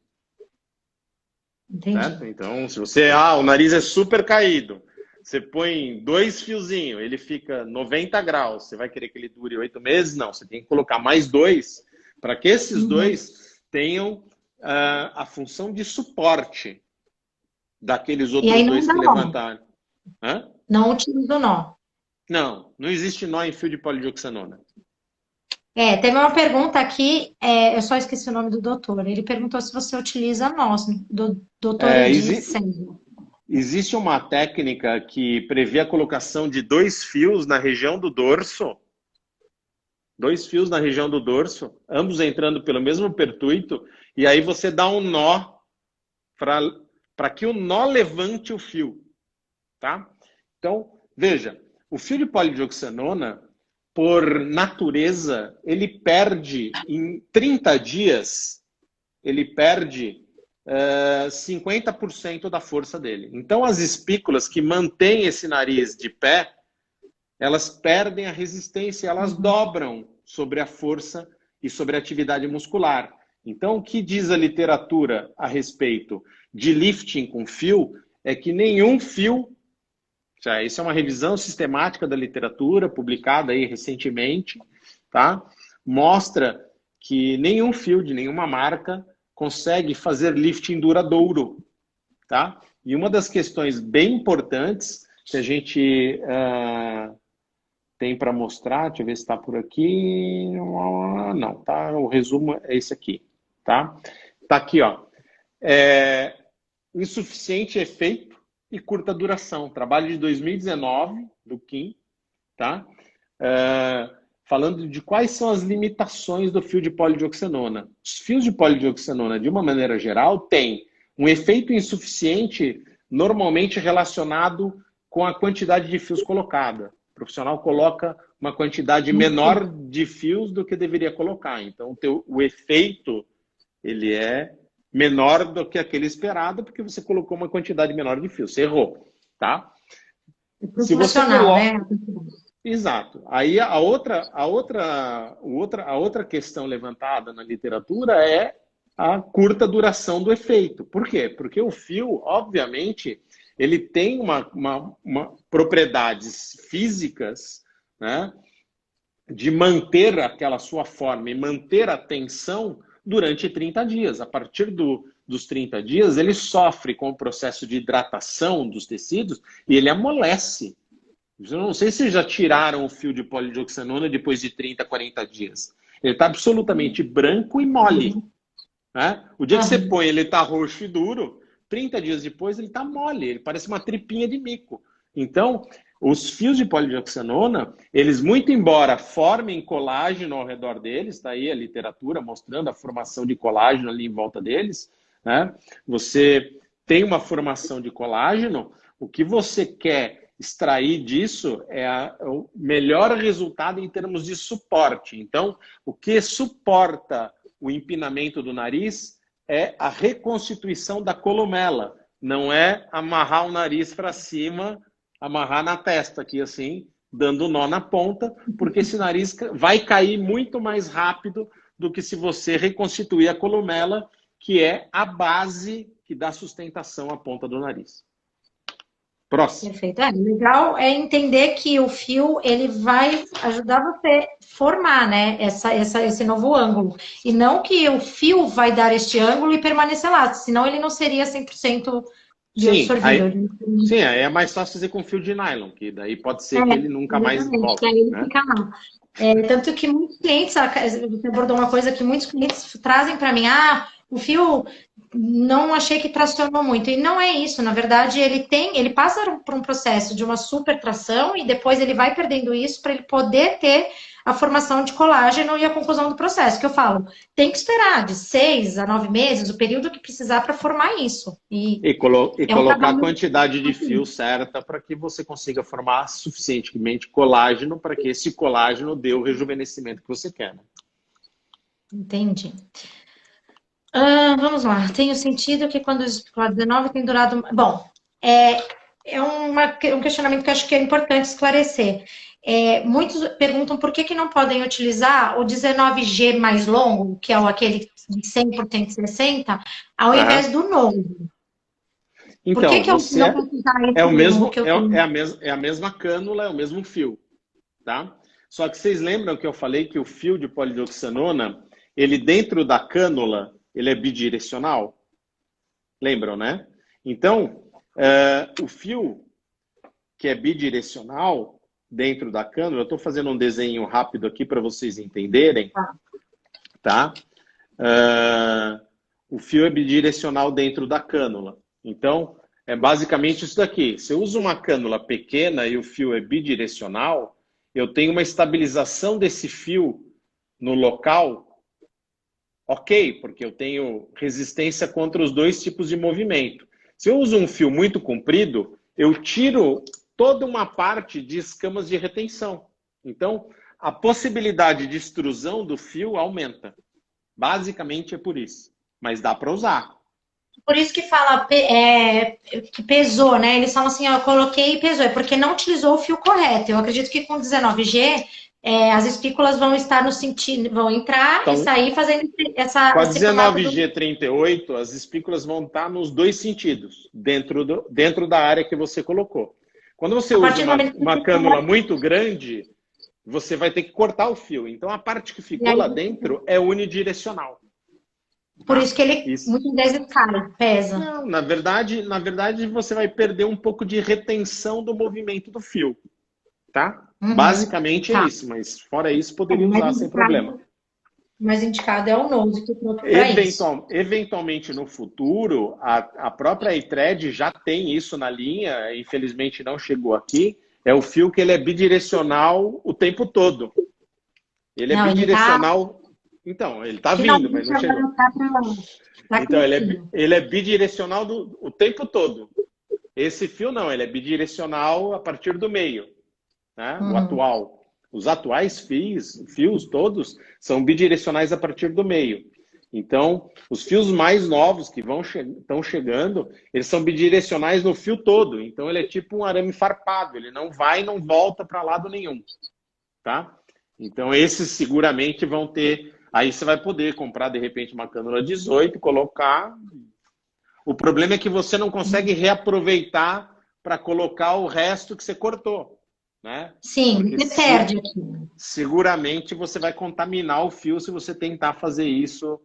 Entendi. Certo? Então, se você... o nariz é super caído. Você põe 2 fiozinhos, ele fica 90 graus. Você vai querer que ele dure 8 meses? Não, você tem que colocar mais 2 para que esses 2 tenham a função de suporte daqueles outros 2 que levantaram. Hã? Não utiliza o nó. Não existe nó em fio de polidioxanona. Teve uma pergunta aqui, eu só esqueci o nome do doutor. Ele perguntou se você utiliza nós, do doutor César. Existe uma técnica que prevê a colocação de 2 fios na região do dorso. 2 fios na região do dorso, ambos entrando pelo mesmo pertuito, e aí você dá um nó para que o nó levante o fio, tá? Então, veja, o fio de polidioxanona, por natureza, ele perde em 30 dias, ele perde 50% da força dele. Então, as espículas que mantêm esse nariz de pé, elas perdem a resistência, elas dobram sobre a força e sobre a atividade muscular. Então, o que diz a literatura a respeito de lifting com fio é que nenhum fio, isso é uma revisão sistemática da literatura, publicada aí recentemente, tá? Mostra que nenhum fio de nenhuma marca consegue fazer lifting duradouro, tá? E uma das questões bem importantes que a gente tem para mostrar, deixa eu ver se está por aqui, não, tá? O resumo é esse aqui, tá? Tá aqui, ó. Insuficiente efeito e curta duração. Trabalho de 2019 do Kim, tá? Falando de quais são as limitações do fio de polidioxanona. Os fios de polidioxanona, de uma maneira geral, têm um efeito insuficiente normalmente relacionado com a quantidade de fios colocada. O profissional coloca uma quantidade menor de fios do que deveria colocar. Então, o efeito ele é menor do que aquele esperado, porque você colocou uma quantidade menor de fios. Você errou, tá? Se você coloca... né? Exato. Aí a outra questão levantada na literatura é a curta duração do efeito. Por quê? Porque o fio, obviamente, ele tem uma propriedades físicas, né, de manter aquela sua forma e manter a tensão durante 30 dias. A partir dos 30 dias, ele sofre com o processo de hidratação dos tecidos e ele amolece. Eu não sei se já tiraram o fio de polidioxanona depois de 30, 40 dias. Ele está absolutamente branco e mole. Né? O dia que você põe, ele está roxo e duro. 30 dias depois, ele está mole. Ele parece uma tripinha de mico. Então, os fios de polidioxanona, eles, muito embora formem colágeno ao redor deles, está aí a literatura mostrando a formação de colágeno ali em volta deles, né? Você tem uma formação de colágeno, o que você quer extrair disso é o melhor resultado em termos de suporte. Então, o que suporta o empinamento do nariz é a reconstituição da columela. Não é amarrar o nariz para cima, amarrar na testa aqui assim, dando nó na ponta, porque esse nariz vai cair muito mais rápido do que se você reconstituir a columela, que é a base que dá sustentação à ponta do nariz. Próximo. Perfeito. Legal é entender que o fio ele vai ajudar você a formar, né, esse novo ângulo. E não que o fio vai dar este ângulo e permanecer lá, senão ele não seria 100% absorvido. Sim, aí é mais fácil fazer com fio de nylon, que daí pode ser que ele nunca mais volte. Aí ele fica lá. Tanto que muitos clientes, você abordou uma coisa que muitos clientes trazem para mim, o fio não achei que tracionou muito. E não é isso, na verdade, ele passa por um processo de uma super tração e depois ele vai perdendo isso para ele poder ter a formação de colágeno e a conclusão do processo, que eu falo, tem que esperar de 6 a 9 meses, o período que precisar para formar isso. E colocar a quantidade de fio certa para que você consiga formar suficientemente colágeno para que esse colágeno dê o rejuvenescimento que você quer. Né? Entendi. Vamos lá. Tenho sentido que quando o especular 19 tem durado... Bom, é um questionamento que eu acho que é importante esclarecer. Muitos perguntam por que não podem utilizar o 19G mais longo, que é aquele de 100% 60, ao invés do novo. Então, por que eu não posso usar esse é a mesma cânula, é o mesmo fio, tá? Só que vocês lembram que eu falei que o fio de polidioxanona, ele dentro da cânula, ele é bidirecional? Lembram, né? Então, o fio que é bidirecional dentro da cânula, eu estou fazendo um desenho rápido aqui para vocês entenderem, tá? O fio é bidirecional dentro da cânula. Então, é basicamente isso daqui. Se eu uso uma cânula pequena e o fio é bidirecional, eu tenho uma estabilização desse fio no local, ok, porque eu tenho resistência contra os dois tipos de movimento. Se eu uso um fio muito comprido, eu tiro toda uma parte de escamas de retenção. Então, a possibilidade de extrusão do fio aumenta. Basicamente é por isso. Mas dá para usar. Por isso que fala que pesou, né? Eles falam assim, ó, eu coloquei e pesou. É porque não utilizou o fio correto. Eu acredito que com 19G, as espículas vão estar no sentido, vão entrar e Então, sair fazendo com a esse formato do... 19G38, as espículas vão estar nos dois sentidos, dentro da área que você colocou. Quando você A usa partir do momento que uma você cânula coloca, muito grande, você vai ter que cortar o fio. Então, a parte que e ficou aí, lá dentro é unidirecional. por Tá? isso que ele Isso. muitas vezes cai, pesa. Não, na verdade, você vai perder um pouco de retenção do movimento do fio. Tá? Uhum, Basicamente é tá. isso, mas fora isso, É, poderia usar sem problema. mais indicado é o nose que eu coloquei para isso. Eventualmente, no futuro, a própria Itred já tem isso na linha, infelizmente não chegou aqui, é o fio que ele é bidirecional o tempo todo. Ele é Não, ele tá bidirecional, então, ele está vindo, mas finalmente não chegou. agora tá Então, crescendo. ele é bidirecional o tempo todo. Esse fio não, ele é bidirecional a partir do meio, né? O Uhum. atual. Os atuais fios todos são bidirecionais a partir do meio. Então, os fios mais novos que estão chegando, eles são bidirecionais no fio todo. Então, ele é tipo um arame farpado. Ele não vai e não volta para lado nenhum. Tá? Então, esses seguramente vão ter... Aí você vai poder comprar, de repente, uma cânula 18, colocar... O problema é que você não consegue reaproveitar para colocar o resto que você cortou. Né? Sim, Porque você perde aqui. seguramente você vai contaminar o fio se você tentar fazer isso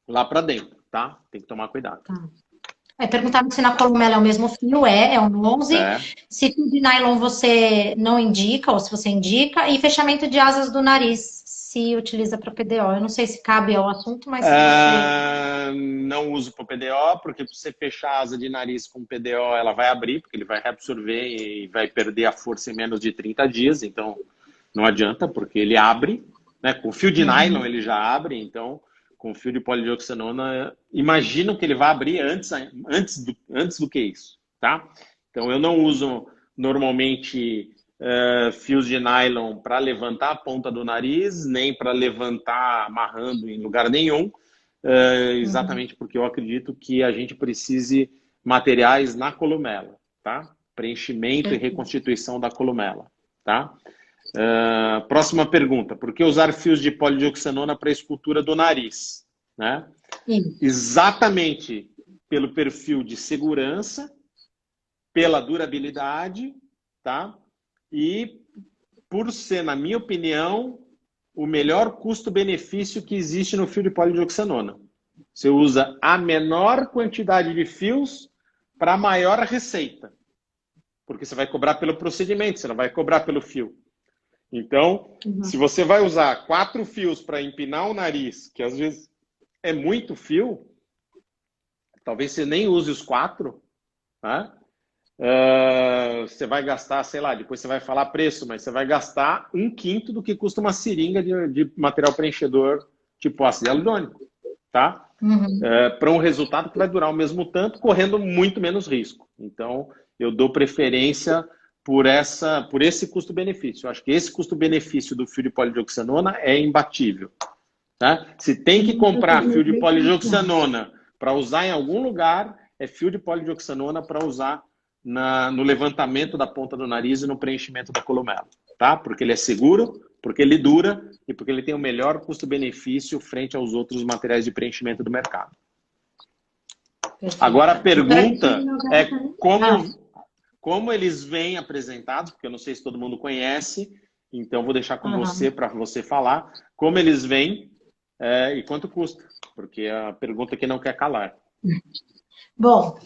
lá para dentro, tá? Tem que tomar cuidado. Tá. Perguntaram se na columela é o mesmo fio, é um 11. É. Se fio de nylon você não indica, ou se você indica. E fechamento de asas do nariz, se utiliza para PDO. Eu não sei se cabe ao assunto, mas se você... Não uso para PDO, porque se você fechar a asa de nariz com PDO, ela vai abrir, porque ele vai reabsorver e vai perder a força em menos de 30 dias, então não adianta, porque ele abre, né? Com fio de nylon ele já abre, então com fio de polidioxanona, imagino que ele vai abrir antes do que isso, tá? Então eu não uso normalmente fios de nylon para levantar a ponta do nariz, nem para levantar amarrando em lugar nenhum, exatamente porque eu acredito que a gente precise materiais na columela, tá? Preenchimento e reconstituição da columela, tá? Próxima pergunta. Por que usar fios de polidioxanona para a escultura do nariz? Né? Exatamente pelo perfil de segurança, pela durabilidade, tá? E por ser, na minha opinião, o melhor custo-benefício que existe no fio de polidioxanona. Você usa a menor quantidade de fios para a maior receita. Porque você vai cobrar pelo procedimento, você não vai cobrar pelo fio. Então, se você vai usar 4 fios para empinar o nariz, que às vezes é muito fio, talvez você nem use os 4, né? Você vai gastar, sei lá, depois você vai falar preço, mas você vai gastar 1/5 do que custa uma seringa de material preenchedor tipo ácido hialurônico, tá? Para um resultado que vai durar o mesmo tanto, correndo muito menos risco. Então, eu dou preferência por esse custo-benefício. Eu acho que esse custo-benefício do fio de polidioxanona é imbatível. Tá? Se tem que comprar fio de polidioxanona para usar em algum lugar, é fio de polidioxanona para usar no levantamento da ponta do nariz e no preenchimento da columela. Tá? Porque ele é seguro, porque ele dura e porque ele tem o melhor custo-benefício frente aos outros materiais de preenchimento do mercado. Perfeito. Agora a pergunta é como eles vêm apresentados, porque eu não sei se todo mundo conhece, então vou deixar com você para você falar como eles vêm e quanto custa, porque é a pergunta que não quer calar. Bom,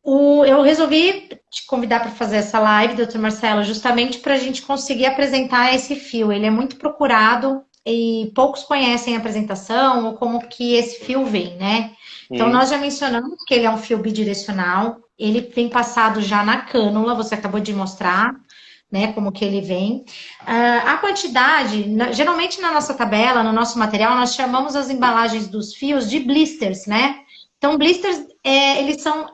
eu resolvi te convidar para fazer essa live, doutor Marcelo, justamente para a gente conseguir apresentar esse fio. Ele é muito procurado e poucos conhecem a apresentação ou como que esse fio vem, né? Então, nós já mencionamos que ele é um fio bidirecional, ele vem passado já na cânula, você acabou de mostrar, né, como que ele vem. A quantidade, geralmente na nossa tabela, no nosso material, nós chamamos as embalagens dos fios de blisters, né? Então, blisters, eles são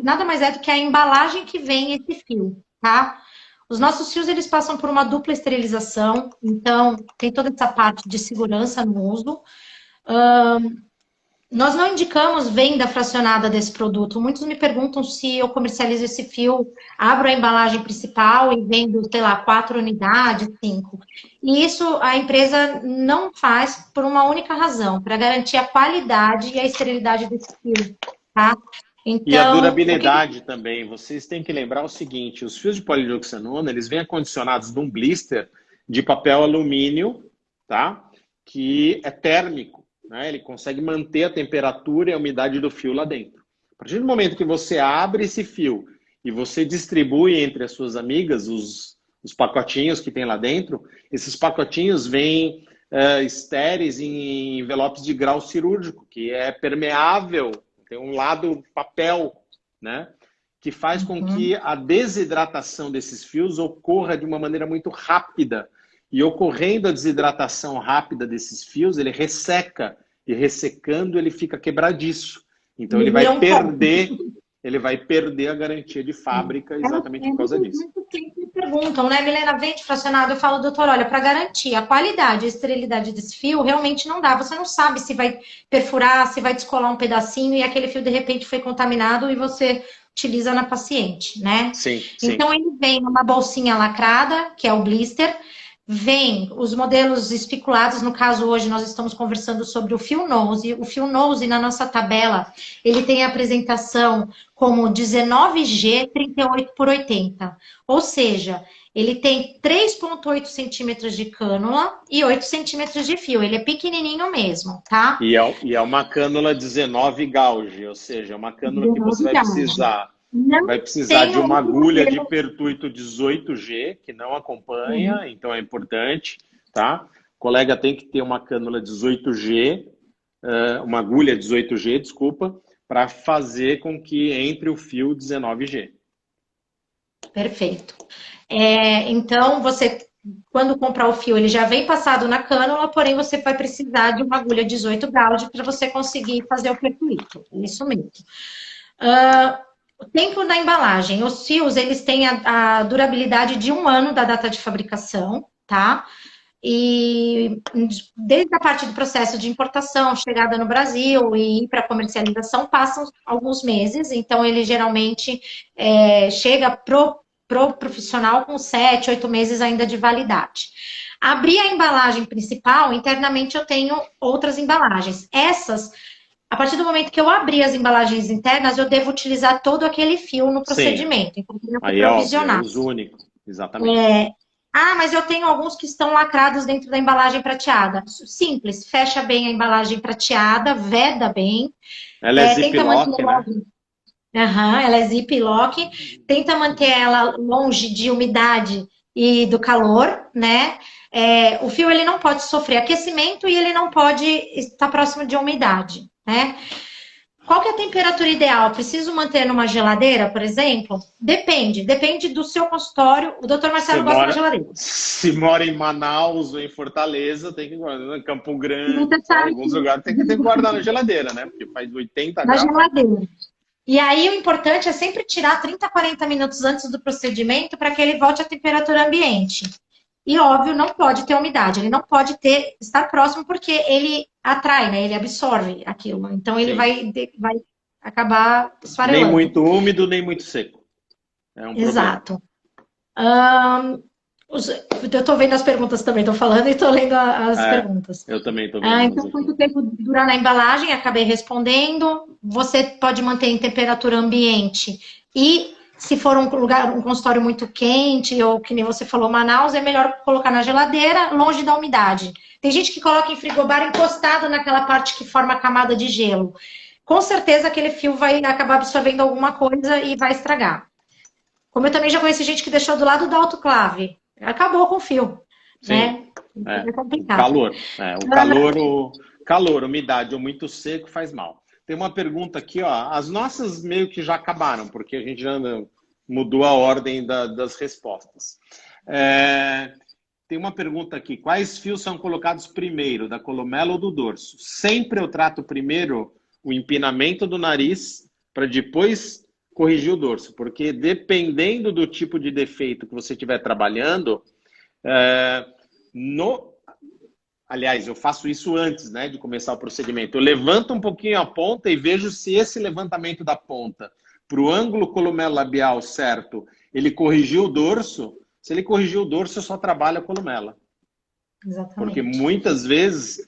nada mais é do que a embalagem que vem esse fio, tá? Os nossos fios, eles passam por uma dupla esterilização, então tem toda essa parte de segurança no uso. Nós não indicamos venda fracionada desse produto. Muitos me perguntam se eu comercializo esse fio, abro a embalagem principal e vendo, sei lá, 4 unidades, 5. E isso a empresa não faz por uma única razão, para garantir a qualidade e a esterilidade desse fio, tá? E a Então, o que durabilidade também. Vocês têm que lembrar o seguinte: os fios de polidioxanona, eles vêm acondicionados num blister de papel alumínio, tá? Que é térmico, né? Ele consegue manter a temperatura e a umidade do fio lá dentro. A partir do momento que você abre esse fio e você distribui entre as suas amigas os pacotinhos que tem lá dentro, esses pacotinhos vêm estéreis em envelopes de grau cirúrgico, que é permeável, tem um lado papel, né? Que faz com que a desidratação desses fios ocorra de uma maneira muito rápida. E ocorrendo a desidratação rápida desses fios, ele resseca. E ressecando, ele fica quebradiço. Então ele vira um ponto. ele vai perder a garantia de fábrica exatamente por causa disso. Muito tempo me perguntam, né, Milena, vende fracionado? Eu falo, doutor, olha, para garantir a qualidade e a esterilidade desse fio, realmente não dá. Você não sabe se vai perfurar, se vai descolar um pedacinho e aquele fio de repente foi contaminado e você utiliza na paciente, né? Sim, Então sim. ele vem numa bolsinha lacrada, que é o blister. Vem os modelos espiculados, no caso hoje nós estamos conversando sobre o fio nose. O fio nose na nossa tabela, ele tem a apresentação como 19G 38 por 80. Ou seja, ele tem 3,8 centímetros de cânula e 8 centímetros de fio. Ele é pequenininho mesmo, tá? E é uma cânula 19 gauge, ou seja, é uma cânula que você 19 gauge. vai precisar de uma agulha de pertuito 18G, que não acompanha, então é importante, tá? O colega tem que ter uma cânula 18G, uma agulha 18G, desculpa, para fazer com que entre o fio 19G. Perfeito. Então, você, quando comprar o fio, ele já vem passado na cânula, porém você vai precisar de uma agulha 18 gauge para você conseguir fazer o percuito. Isso mesmo. O tempo da embalagem. Os fios, eles têm a durabilidade de 1 ano da data de fabricação, tá? E desde a parte do processo de importação, chegada no Brasil e para comercialização, passam alguns meses. Então, ele geralmente chega pro profissional com 7, 8 meses ainda de validade. Abrir a embalagem principal, internamente eu tenho outras embalagens. Essas, a partir do momento que eu abrir as embalagens internas, eu devo utilizar todo aquele fio no procedimento. Sim. Então, eu Aí é óbvio, é uso único, exatamente. Mas eu tenho alguns que estão lacrados dentro da embalagem prateada. Simples, fecha bem a embalagem prateada, veda bem. Ela é zip-lock, né? Ela é zip-lock. Tenta manter ela longe de umidade e do calor, né? O fio ele não pode sofrer aquecimento e ele não pode estar próximo de umidade, né? Qual que é a temperatura ideal? Preciso manter numa geladeira, por exemplo? Depende do seu consultório. O doutor Marcelo gosta da geladeira. Se mora em Manaus ou em Fortaleza, tem que guardar. Em Campo Grande, em alguns lugares tem que guardar na geladeira, né? Porque faz 80 graus. Na geladeira. E aí o importante é sempre tirar 30, 40 minutos antes do procedimento para que ele volte à temperatura ambiente. E, óbvio, não pode ter umidade. Ele não pode estar próximo porque ele atrai, né? Ele absorve aquilo. Então, ele vai acabar esfarelando. Nem muito úmido, nem muito seco. É um Exato. Eu estou vendo as perguntas também. Estou falando e estou lendo as perguntas. Eu também estou vendo. Então, quanto tempo durar na embalagem? Acabei respondendo. Você pode manter em temperatura ambiente e... Se for um consultório muito quente, ou que nem você falou, Manaus, é melhor colocar na geladeira, longe da umidade. Tem gente que coloca em frigobar encostado naquela parte que forma a camada de gelo. Com certeza aquele fio vai acabar absorvendo alguma coisa e vai estragar. Como eu também já conheci gente que deixou do lado da autoclave. Acabou com o fio. Sim. Né? É complicado. Calor, umidade ou muito seco faz mal. Tem uma pergunta aqui, ó. As nossas meio que já acabaram, porque a gente já mudou a ordem das respostas. Tem uma pergunta aqui. Quais fios são colocados primeiro, da columela ou do dorso? Sempre eu trato primeiro o empinamento do nariz para depois corrigir o dorso, porque dependendo do tipo de defeito que você estiver trabalhando, Aliás, eu faço isso antes, né, de começar o procedimento. Eu levanto um pouquinho a ponta e vejo se esse levantamento da ponta para o ângulo columelo-labial certo, ele corrigiu o dorso. Se ele corrigiu o dorso, eu só trabalho a columela. Porque Exatamente. muitas vezes,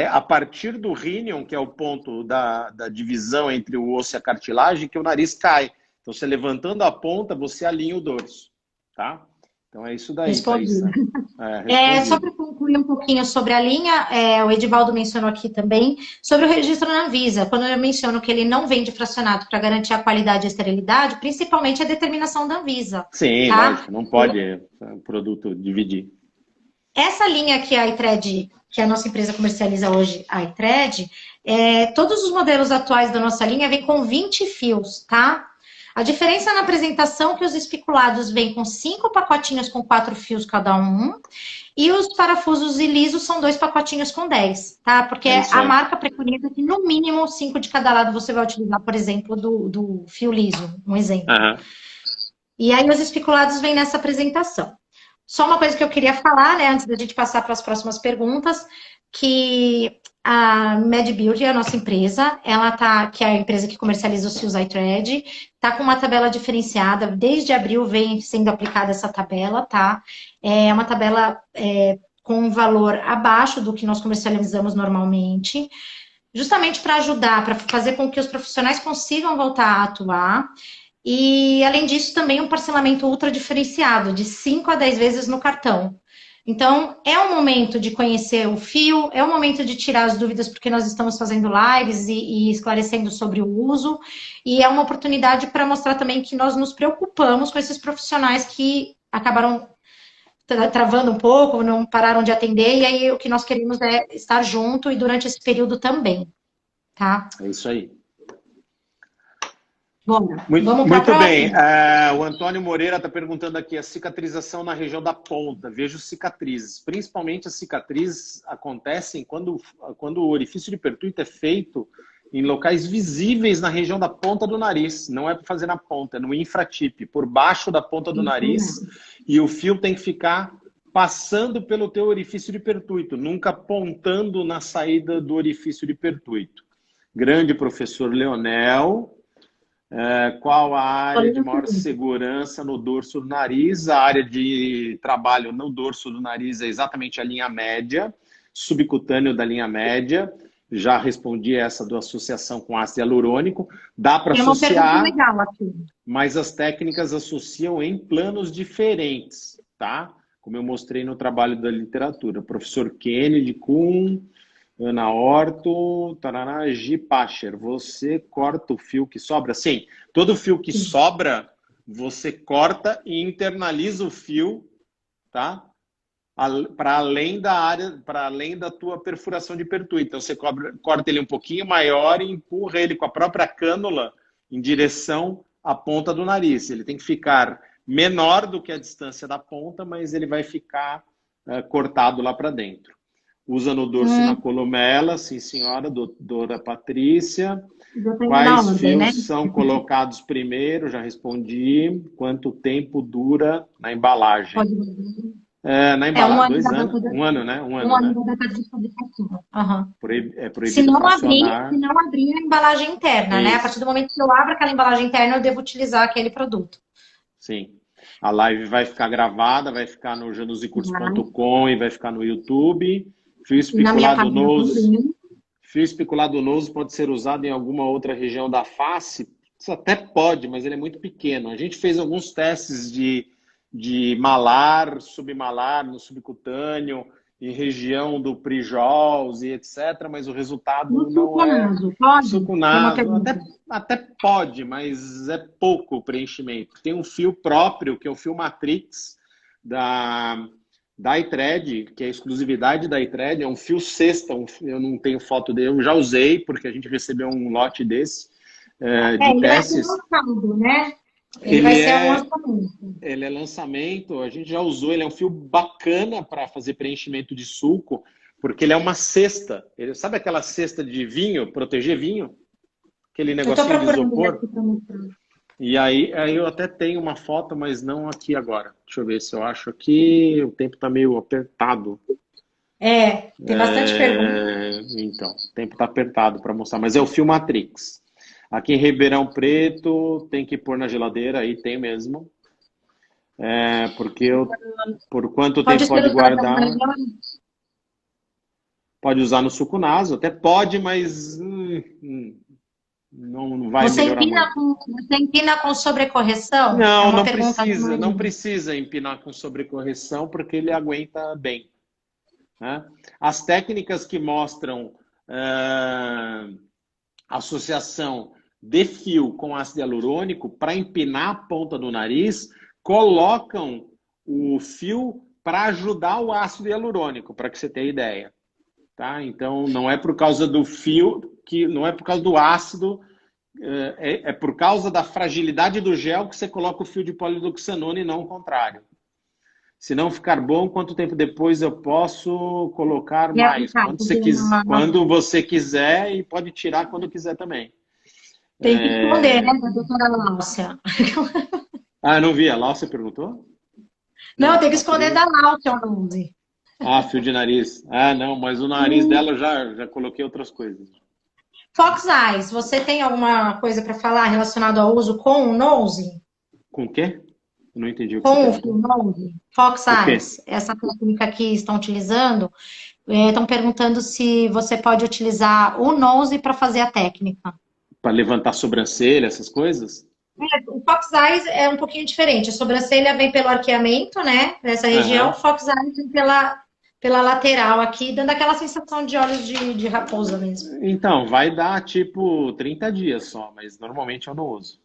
a partir do rínion, que é o ponto da divisão entre o osso e a cartilagem, que o nariz cai. Então, você levantando a ponta, você alinha o dorso, tá? Então, é isso daí, Respondido. Thaísa. Só para Respondido. concluir um pouquinho sobre a linha, o Edivaldo mencionou aqui também sobre o registro na Anvisa. Quando eu menciono que ele não vende fracionado para garantir a qualidade e a esterilidade, principalmente a determinação da Anvisa, Sim, tá? lógico, não pode o produto dividir. Essa linha que a iTred, que a nossa empresa comercializa hoje, a iTred, todos os modelos atuais da nossa linha vêm com 20 fios, tá? A diferença na apresentação é que os espiculados vêm com 5 pacotinhos com 4 fios cada um, e os parafusos e lisos são 2 pacotinhos com 10, tá? Porque É isso a aí. marca preconiza que no mínimo 5 de cada lado você vai utilizar, por exemplo, do fio liso, um exemplo. Uhum. E aí os espiculados vêm nessa apresentação. Só uma coisa que eu queria falar, né, antes da gente passar para as próximas perguntas, que a MedBuild, a nossa empresa, que é a empresa que comercializa os fios iThread, está com uma tabela diferenciada. Desde abril vem sendo aplicada essa tabela, tá? É uma tabela com um valor abaixo do que nós comercializamos normalmente, justamente para ajudar, para fazer com que os profissionais consigam voltar a atuar. E, além disso, também um parcelamento ultra diferenciado, de 5 a 10 vezes no cartão. Então, é um momento de conhecer o fio, é um momento de tirar as dúvidas, porque nós estamos fazendo lives e esclarecendo sobre o uso, e é uma oportunidade para mostrar também que nós nos preocupamos com esses profissionais que acabaram travando um pouco, não pararam de atender, e aí o que nós queremos é estar junto e durante esse período também, tá? É isso aí. Bom, vamos para a Muito bem. próxima? O Antônio Moreira está perguntando aqui a cicatrização na região da ponta. Vejo cicatrizes. Principalmente as cicatrizes acontecem quando o orifício de pertuito é feito em locais visíveis na região da ponta do nariz. Não é para fazer na ponta, é no infratipe, por baixo da ponta do nariz. E o fio tem que ficar passando pelo teu orifício de pertuito, nunca apontando na saída do orifício de pertuito. Grande professor Leonel. Qual a área de maior segurança no dorso do nariz? A área de trabalho no dorso do nariz é exatamente a linha média, subcutâneo da linha média. Já respondi essa da associação com ácido hialurônico. Dá para associar, legal aqui. mas as técnicas associam em planos diferentes, tá? Como eu mostrei no trabalho da literatura. Professor Kennedy Kuhn, Ana Horto, tarará, G. Pacher, você corta o fio que sobra? Sim, todo fio que sobra, você corta e internaliza o fio, tá? Para além da área, para além da tua perfuração de pertuito. Então, você corta ele um pouquinho maior e empurra ele com a própria cânula em direção à ponta do nariz. Ele tem que ficar menor do que a distância da ponta, mas ele vai ficar cortado lá para dentro. Usa no dorso e na columela, sim senhora, doutora Patrícia. Quais fios são colocados primeiro? Já respondi. Quanto tempo dura na embalagem? Na embalagem, 2 anos. Um ano, né? Um ano da data de fabricação. É proibido se não fracionar. abrir a embalagem interna, né? A partir do momento que eu abro aquela embalagem interna, eu devo utilizar aquele produto. Sim. A live vai ficar gravada, vai ficar no janusicurso.com e vai ficar no YouTube. Fio especulado noso pode ser usado em alguma outra região da face? Isso até pode, mas ele é muito pequeno. A gente fez alguns testes de malar, submalar, no subcutâneo, em região do Prijols e etc., mas o resultado não é... Sucunaso, até pode, mas é pouco o preenchimento. Tem um fio próprio, que é o fio Matrix, da iThread, que é a exclusividade da iThread, é um fio cesta, eu não tenho foto dele, eu já usei, porque a gente recebeu um lote desse, de testes. Vai ser lançado, né? Ele vai ser um lançamento. Ele é lançamento, a gente já usou, ele é um fio bacana para fazer preenchimento de suco, porque ele é uma cesta. Sabe aquela cesta de vinho, proteger vinho? Aquele negocinho de isopor? E aí eu até tenho uma foto, mas não aqui agora. Deixa eu ver se eu acho aqui. O tempo está meio apertado. Tem bastante pergunta. Então, o tempo está apertado para mostrar, mas é o fio Matrix. Aqui em Ribeirão Preto, tem que pôr na geladeira, aí tem mesmo. Porque por quanto Pode tempo ser pode usada guardar? amanhã. Pode usar no suco naso, até pode, mas não vai melhorar muito. Você empina com sobrecorreção? É Não, uma não pergunta do precisa, não marido. precisa empinar com sobrecorreção, porque ele aguenta bem, né? As técnicas que mostram associação de fio com ácido hialurônico para empinar a ponta do nariz, colocam o fio para ajudar o ácido hialurônico, para que você tenha ideia. Tá? Então, não é por causa do fio, não é por causa do ácido, é por causa da fragilidade do gel que você coloca o fio de polidoxanona e não o contrário. Se não ficar bom, quanto tempo depois eu posso colocar E mais? aplicar, Quando você quiser e pode tirar quando quiser também. tem que esconder, né, da doutora Láucia? Ah, não vi. A Láucia perguntou? Não, Não, tem que só esconder queria. da Láucia o 11. Ah, fio de nariz. Ah, não, mas o nariz dela eu já coloquei outras coisas. Fox Eyes, você tem alguma coisa para falar relacionado ao uso com o nose? Com o quê? Eu não entendi o que você Com o fio perguntou. nose? Fox O quê? Eyes, essa técnica que estão utilizando, estão perguntando se você pode utilizar o nose para fazer a técnica. Para levantar sobrancelha, essas coisas? O Fox Eyes é um pouquinho diferente. A sobrancelha vem pelo arqueamento, né? Nessa região. O Aham. Fox Eyes vem pela lateral aqui, dando aquela sensação de olhos de raposa mesmo. Então, vai dar tipo 30 dias só, mas normalmente eu não uso.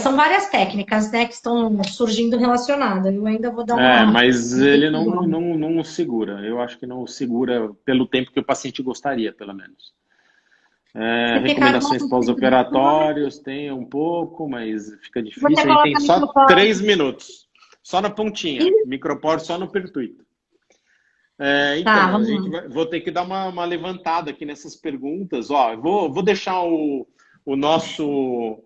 São várias técnicas, né, que estão surgindo relacionadas. Eu ainda vou dar Mas uma ele pesquisada. não segura. Eu acho que não segura pelo tempo que o paciente gostaria, pelo menos. Se ficar Recomendações muito tempo pós-operatórios, tem um pouco, mas fica você difícil. A gente tem coloca só micropore. 3 minutos. Só na pontinha. Micropore só no pertuito. Tá, Então, a vamos gente lá. vou ter que dar uma levantada aqui nessas perguntas. Ó, vou deixar o nosso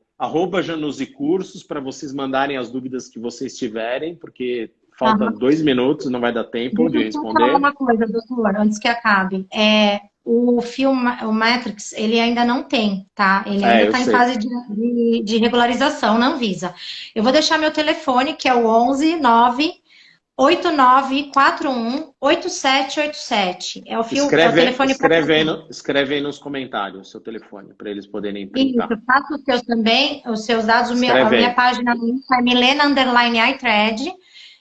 @janusicursos para vocês mandarem as dúvidas que vocês tiverem, porque falta Tá. 2 minutos, não vai dar tempo Deixa de eu só falar responder. uma coisa, doutor, antes que acabe. O filme, o Matrix, ele ainda não tem, tá? Ele ainda Eu está em sei. fase de regularização na Anvisa. Eu vou deixar meu telefone, que é o 11 98941 8787. É o telefone para Escreve aí nos comentários o seu telefone, para eles poderem isso. printar. Faça os seus também, os seus dados. A Escreve minha aí. página no Insta é Milena_iThread.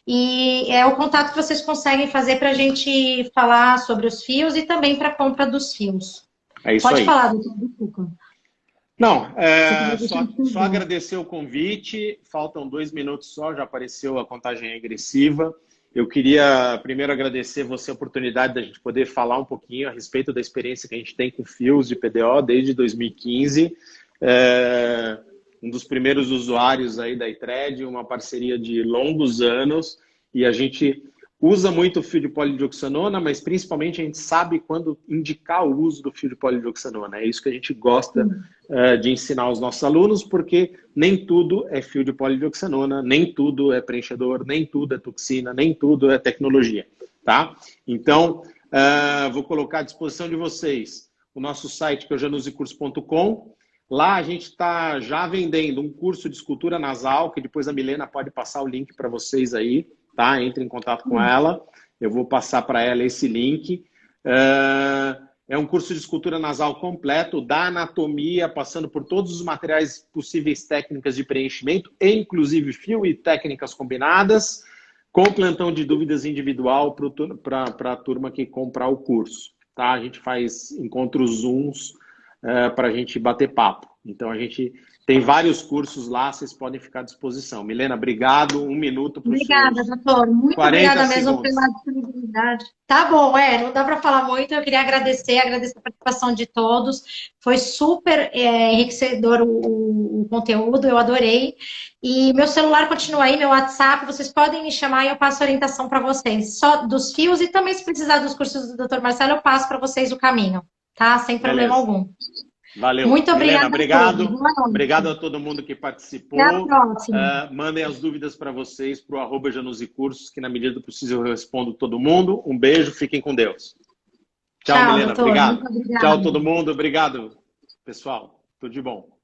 E é o contato que vocês conseguem fazer para a gente falar sobre os fios e também para a compra dos fios. É isso Pode aí. falar, doutor, desculpa. Não, Se quiser deixar só tudo. agradecer o convite. Faltam 2 minutos só, já apareceu a contagem regressiva. Eu queria primeiro agradecer você a oportunidade da gente poder falar um pouquinho a respeito da experiência que a gente tem com fios de PDO desde 2015. Um dos primeiros usuários aí da iThread, uma parceria de longos anos, e a gente usa muito o fio de polidioxanona, mas principalmente a gente sabe quando indicar o uso do fio de polidioxanona. É isso que a gente gosta de ensinar aos nossos alunos, porque nem tudo é fio de polidioxanona, nem tudo é preenchedor, nem tudo é toxina, nem tudo é tecnologia, tá? Então, vou colocar à disposição de vocês o nosso site, que é o janusicurso.com. Lá a gente está já vendendo um curso de escultura nasal, que depois a Milena pode passar o link para vocês aí, tá? Entre em contato com ela, eu vou passar para ela esse link. É um curso de escultura nasal completo, da anatomia, passando por todos os materiais possíveis, técnicas de preenchimento, inclusive fio e técnicas combinadas, com plantão de dúvidas individual para a turma que comprar o curso. Tá? A gente faz encontros Zooms para a gente bater papo. Então, a gente tem vários cursos lá, vocês podem ficar à disposição. Milena, obrigado. 1 minuto para os Obrigada, seus doutor. Muito 40 obrigada mesmo segundos. pela disponibilidade. Tá bom, não dá para falar muito. Eu queria agradecer a participação de todos. Foi super enriquecedor o conteúdo, eu adorei. E meu celular continua aí, meu WhatsApp, vocês podem me chamar e eu passo orientação para vocês. Só dos fios e também, se precisar dos cursos do Dr. Marcelo, eu passo para vocês o caminho, tá? Sem problema Beleza. algum. Valeu. Muito Milena, obrigada obrigado. Obrigado a todo mundo que participou. Até a próxima. Mandem as dúvidas para vocês para o @janusicursos, que na medida do possível eu respondo todo mundo. Um beijo, fiquem com Deus. Tchau, Milena. Doutor. Obrigado. Muito obrigada. Tchau, todo mundo. Obrigado, pessoal. Tudo de bom.